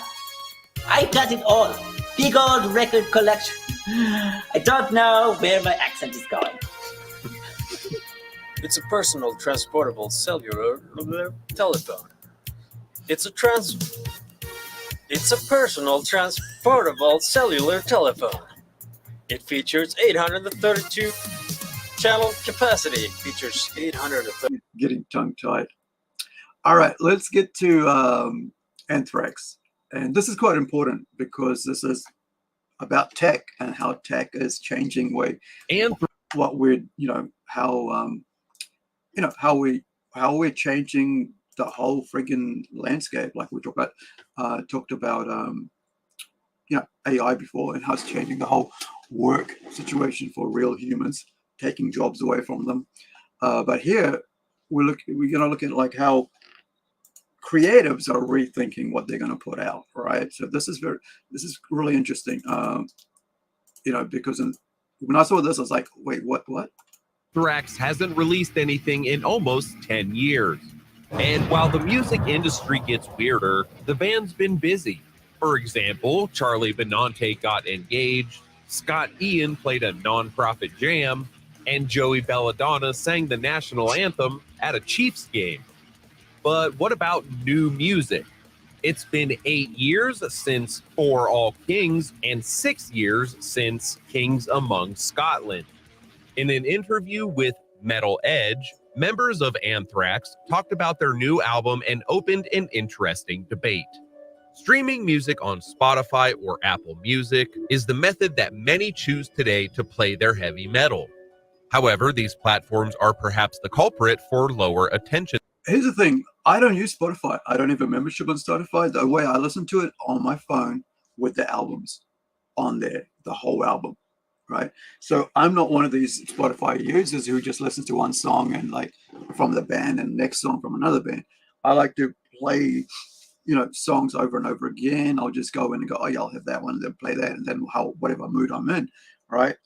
I got it all. Big old record collection. I don't know where my accent is going. It's a personal transportable cellular telephone. It's a personal transportable cellular telephone. It features 832 channel capacity. It features 830. Getting tongue-tied. All right, let's get to Anthrax. And this is quite important because this is about tech and how tech is changing what we're, how we're changing the whole friggin' landscape. Like we talked about AI before, and how it's changing the whole work situation for real humans, taking jobs away from them. But here we're going to look at how creatives are rethinking what they're going to put out, right? So this is really interesting, because when I saw this, I was like, wait, what? Anthrax hasn't released anything in almost 10 years. And while the music industry gets weirder, the band's been busy. For example, Charlie Benante got engaged, Scott Ian played a non-profit jam, and Joey Belladonna sang the national anthem at a Chiefs game. But what about new music? It's been 8 years since For All Kings and 6 years since Kings Among Scotland. In an interview with Metal Edge, members of Anthrax talked about their new album and opened an interesting debate. Streaming music on Spotify or Apple Music is the method that many choose today to play their heavy metal. However, these platforms are perhaps the culprit for lower attention. Here's the thing. I don't use Spotify. I don't have a membership on Spotify. The way I listen to it on my phone with the albums on there, the whole album, right? So I'm not one of these Spotify users who just listens to one song and from the band and next song from another band. I like to play, songs over and over again. I'll just go in and go, oh yeah, I'll have that one, and then play that, and then whatever mood I'm in, right?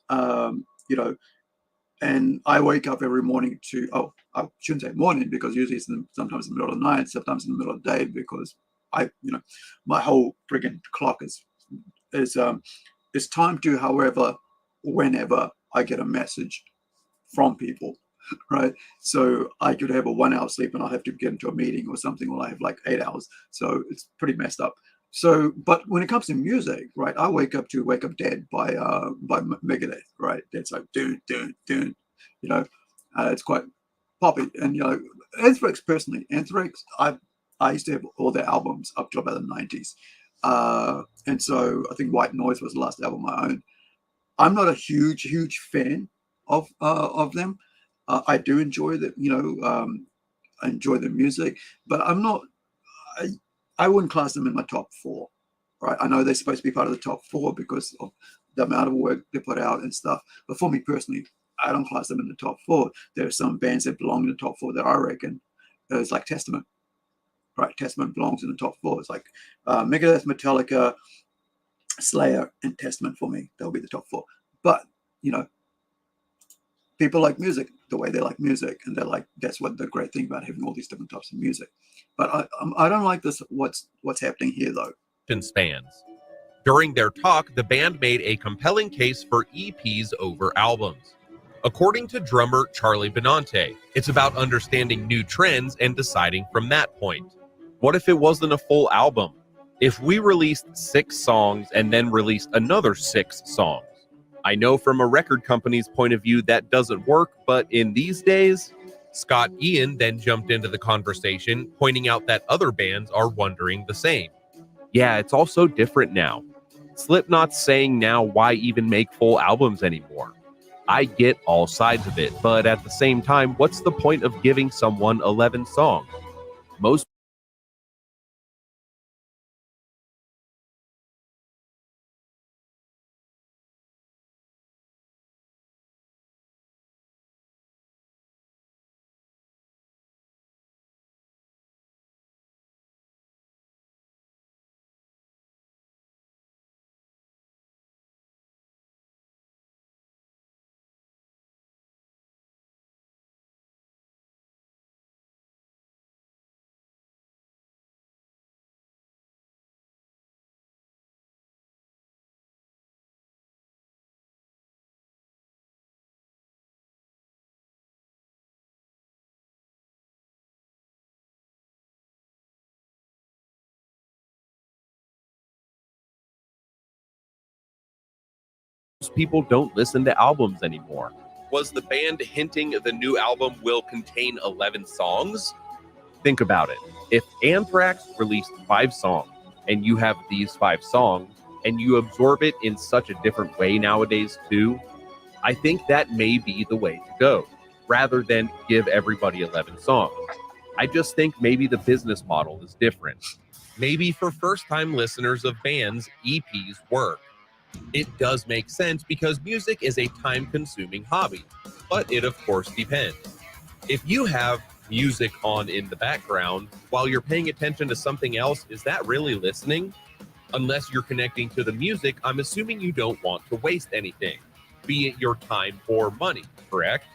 And I wake up every morning to, I shouldn't say morning, because usually it's sometimes in the middle of the night, sometimes in the middle of the day, because my whole friggin' clock is timed to whenever I get a message from people. right? So I could have a 1 hour sleep and I'll have to get into a meeting or something, or I have like 8 hours. So it's pretty messed up. So, but when it comes to music, right, I wake up to Wake Up Dead by Megadeth, right? That's like dun dun dun, you know, it's quite poppy. And you know, Anthrax personally, I used to have all their albums up to about the 90s, and so I think White Noise was the last album I owned. I'm not a huge fan of them. I do enjoy the, you know, I enjoy the music, but I'm not. I wouldn't class them in my top 4, right? I know they're supposed to be part of the top 4 because of the amount of work they put out and stuff. But for me personally, I don't class them in the top 4. There are some bands that belong in the top 4 that I reckon is like Testament, right? Testament belongs in the top 4. It's like Megadeth, Metallica, Slayer, and Testament for me. They'll be the top 4. But you know, people like music the way they like music, and they're like, that's what the great thing about having all these different types of music. But I don't like this. What's happening here though? Spans. During their talk, the band made a compelling case for EPs over albums. According to drummer Charlie Benante, it's about understanding new trends and deciding from that point. What if it wasn't a full album? If we released 6 songs and then released another 6 songs? I know from a record company's point of view that doesn't work, but in these days, Scott Ian then jumped into the conversation, pointing out that other bands are wondering the same. Yeah, it's also different now. Slipknot's saying now, why even make full albums anymore? I get all sides of it, but at the same time, what's the point of giving someone 11 songs? Most people don't listen to albums anymore. Was the band hinting the new album will contain 11 songs? Think about it. If Anthrax released 5 songs and you have these 5 songs and you absorb it in such a different way nowadays too, I think that may be the way to go, rather than give everybody 11 songs. I just think maybe the business model is different. Maybe for first-time listeners of bands, EPs work. It does make sense because music is a time-consuming hobby, but it of course depends. If you have music on in the background while you're paying attention to something else, is that really listening? Unless you're connecting to the music, I'm assuming you don't want to waste anything, be it your time or money, correct?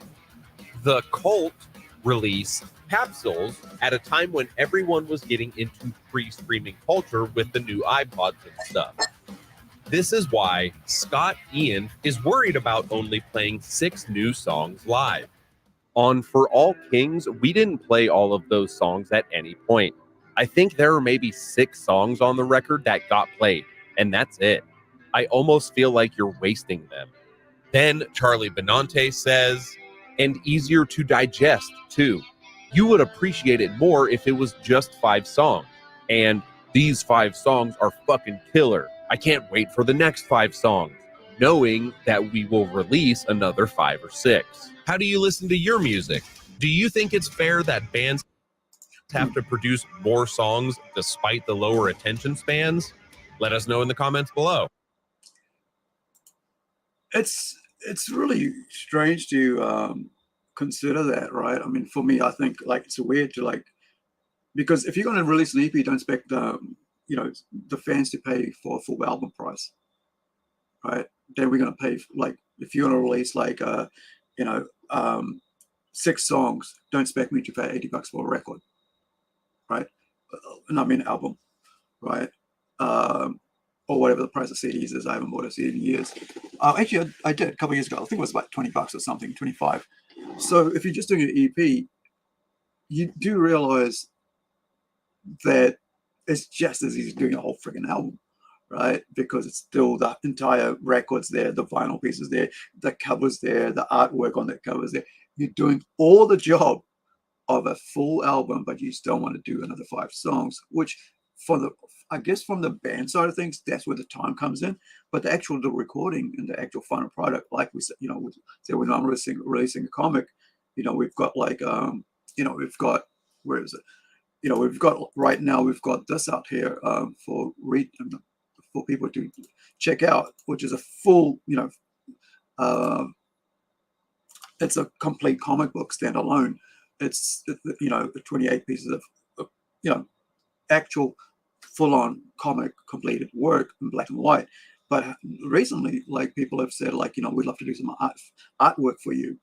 The Cult released Capsules at a time when everyone was getting into free-streaming culture with the new iPods and stuff. This is why Scott Ian is worried about only playing 6 new songs live. On For All Kings, we didn't play all of those songs at any point. I think there are maybe 6 songs on the record that got played, and that's it. I almost feel like you're wasting them. Then Charlie Benante says, and easier to digest too. You would appreciate it more if it was just 5 songs. And these 5 songs are fucking killer. I can't wait for the next 5 songs, knowing that we will release another 5 or 6. How do you listen to your music? Do you think it's fair that bands have to produce more songs despite the lower attention spans? Let us know in the comments below. It's really strange to consider that, right? I mean, for me, I think like it's weird to like, because if you're going to release an EP, you don't expect you know, the fans to pay for a full album price, right? Then we're going to pay like, if you're going to release like you know, 6 songs, don't expect me to pay $80 for a record, right? And I mean album, right? Or whatever the price of CDs is. I haven't bought a CD in years. Actually, I did a couple of years ago. I think it was about $20 or something, 25. So if you're just doing an EP, you do realize that it's just as easy as doing a whole freaking album, right? Because it's still the entire record's there, the vinyl pieces there, the covers there, the artwork on that covers there. You're doing all the job of a full album, but you still want to do another 5 songs, which I guess from the band side of things, that's where the time comes in. But the recording and the actual final product, like we said, say when I'm releasing a comic, we've got like, we've got, where is it? We've got right now, we've got this out here for people to check out, which is a full, it's a complete comic book standalone. It's 28 pieces of actual full-on comic completed work in black and white. But recently, like, people have said, like, we'd love to do some artwork for you,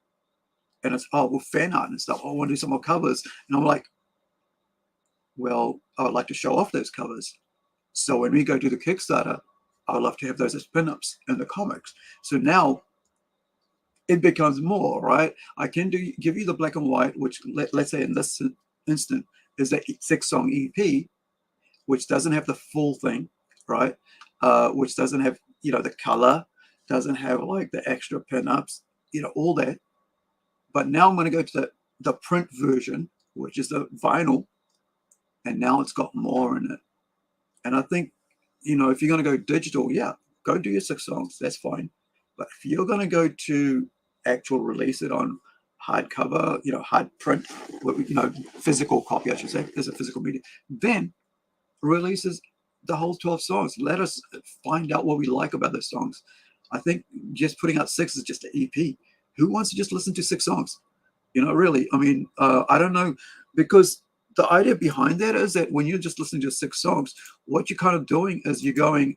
and it's fan art and stuff. I want to do some more covers, and I'm like, well, I would like to show off those covers. So when we go to the Kickstarter, I would love to have those as pinups in the comics. So now it becomes more, right? I can give you the black and white, which let's say in this instant is a 6-song EP, which doesn't have the full thing, right? Which doesn't have, the color, doesn't have like the extra pinups, all that. But now I'm going to go to the print version, which is the vinyl, and now it's got more in it. And I think, if you're going to go digital, yeah, go do your 6 songs, that's fine. But if you're going to go to actual release it on hardcover, hard print, physical copy, I should say, as a physical media, then releases the whole 12 songs. Let us find out what we like about those songs. I think just putting out 6 is just an EP. Who wants to just listen to 6 songs? Really, I mean, I don't know, because the idea behind that is that when you're just listening to 6 songs, what you're kind of doing is you're going,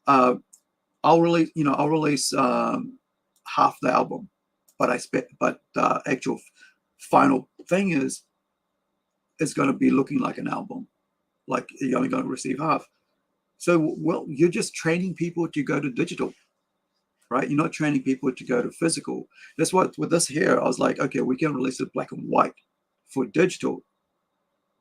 I'll release half the album, but the actual final thing is going to be looking like an album. Like, you're only going to receive half. So, well, you're just training people to go to digital, right? You're not training people to go to physical. That's what, with this here, I was like, okay, we can release it black and white for digital.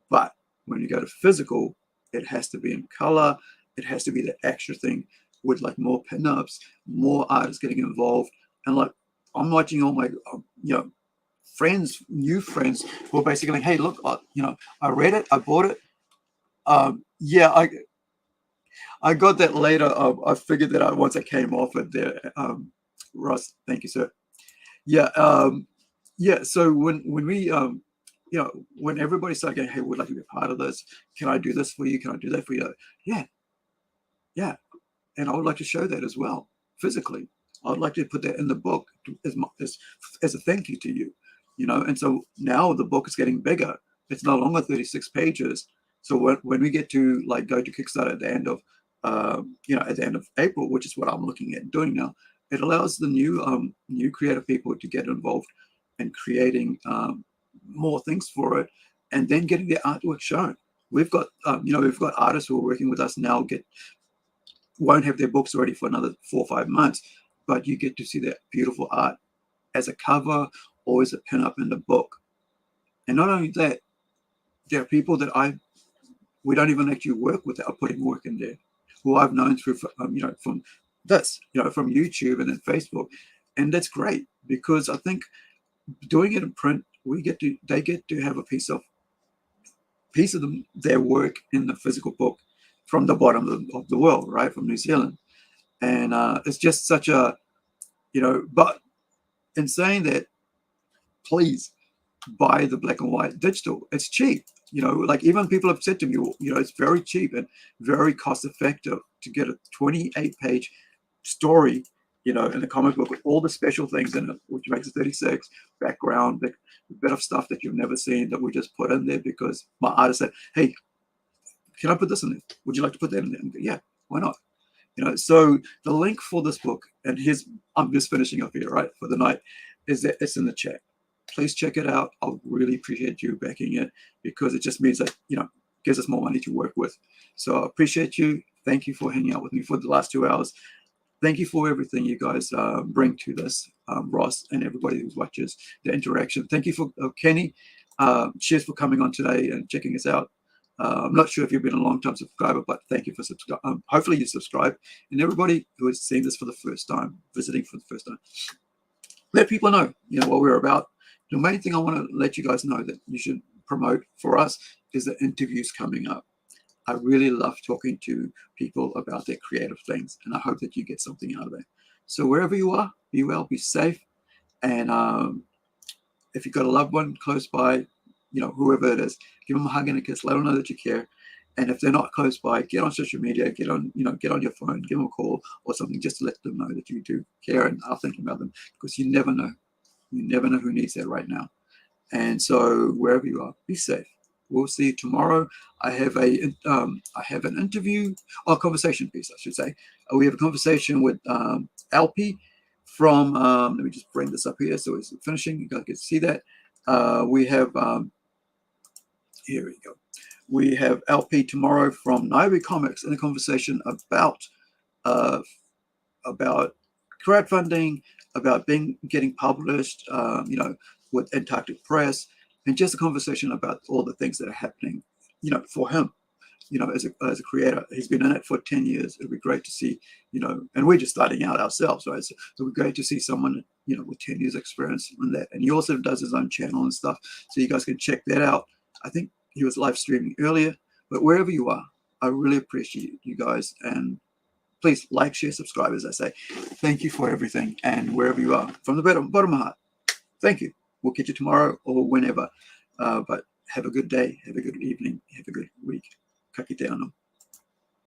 But when you go to physical, it has to be in color. It has to be the extra thing with like more pinups, more artists getting involved. And like, I'm watching all my, friends, new friends who are basically like, hey, look, I read it, I bought it. Yeah, I got that later. I figured that out once I came off it there. Ross, thank you, sir. Yeah, yeah. So when we, when everybody started going, hey, we'd like to be a part of this. Can I do this for you? Can I do that for you? Yeah, yeah. And I would like to show that as well, physically. I would like to put that in the book as a thank you to you, And so now the book is getting bigger. It's no longer 36 pages. So when we get to like go to Kickstarter at the end of, at the end of April, which is what I'm looking at doing now, it allows the new creative people to get involved in creating more things for it, and then getting their artwork shown. We've got, we've got artists who are working with us now won't have their books ready for another 4 or 5 months, but you get to see that beautiful art as a cover or as a pin-up in the book. And not only that, there are people that we don't even actually work with that are putting work in there, who I've known through, from this, from YouTube and then Facebook. And that's great, because I think doing it in print, they get to have a piece of their work in the physical book from the bottom of the world, right, from New Zealand. And it's just such a, but in saying that, please buy the black and white digital. It's cheap. Like, even people have said to me, it's very cheap and very cost effective to get a 28-page story, in the comic book with all the special things in it, which makes it 36, background, a bit of stuff that you've never seen that we just put in there because my artist said, hey, can I put this in there? Would you like to put that in there? And go, yeah, why not? So the link for this book, and I'm just finishing up here, right, for the night, is that it's in the chat. Please check it out. I'll really appreciate you backing it, because it just means that, gives us more money to work with. So I appreciate you. Thank you for hanging out with me for the last 2 hours. thank you for everything you guys bring to this, Ross and everybody who watches the interaction. Thank you for Kenny. Cheers for coming on today and checking us out. I'm not sure if you've been a long-time subscriber, but thank you for subscribing. Hopefully you subscribe. And everybody who has seen this for the first time, visiting for the first time, let people know, what we're about. The main thing I want to let you guys know that you should promote for us is the interviews coming up. I really love talking to people about their creative things, and I hope that you get something out of it. So wherever you are, be well, be safe, and if you've got a loved one close by, whoever it is, give them a hug and a kiss. Let them know that you care. And if they're not close by, get on social media, get on your phone, give them a call or something, just to let them know that you do care and are thinking about them, because you never know. You never know who needs that right now. And so wherever you are, be safe. We'll see you tomorrow. I have an interview, or a conversation piece, I should say. We have a conversation with L.P from, let me just bring this up here so it's finishing. You guys can see that. We have, here we go. We have L.P tomorrow from Nairobi Comics in a conversation about crowdfunding, about getting published, with Antarctic Press, and just a conversation about all the things that are happening, for him, as a creator. He's been in it for 10 years. It'd be great to see, and we're just starting out ourselves, right? So it'd be great to see someone, with 10 years experience in that. And he also does his own channel and stuff, so you guys can check that out. I think he was live streaming earlier, but wherever you are, I really appreciate you guys, and please like, share, subscribe, as I say. Thank you for everything, and wherever you are, from the bottom of my heart, thank you. We'll catch you tomorrow or whenever, but have a good day, have a good evening, have a good week. Ka kite anō.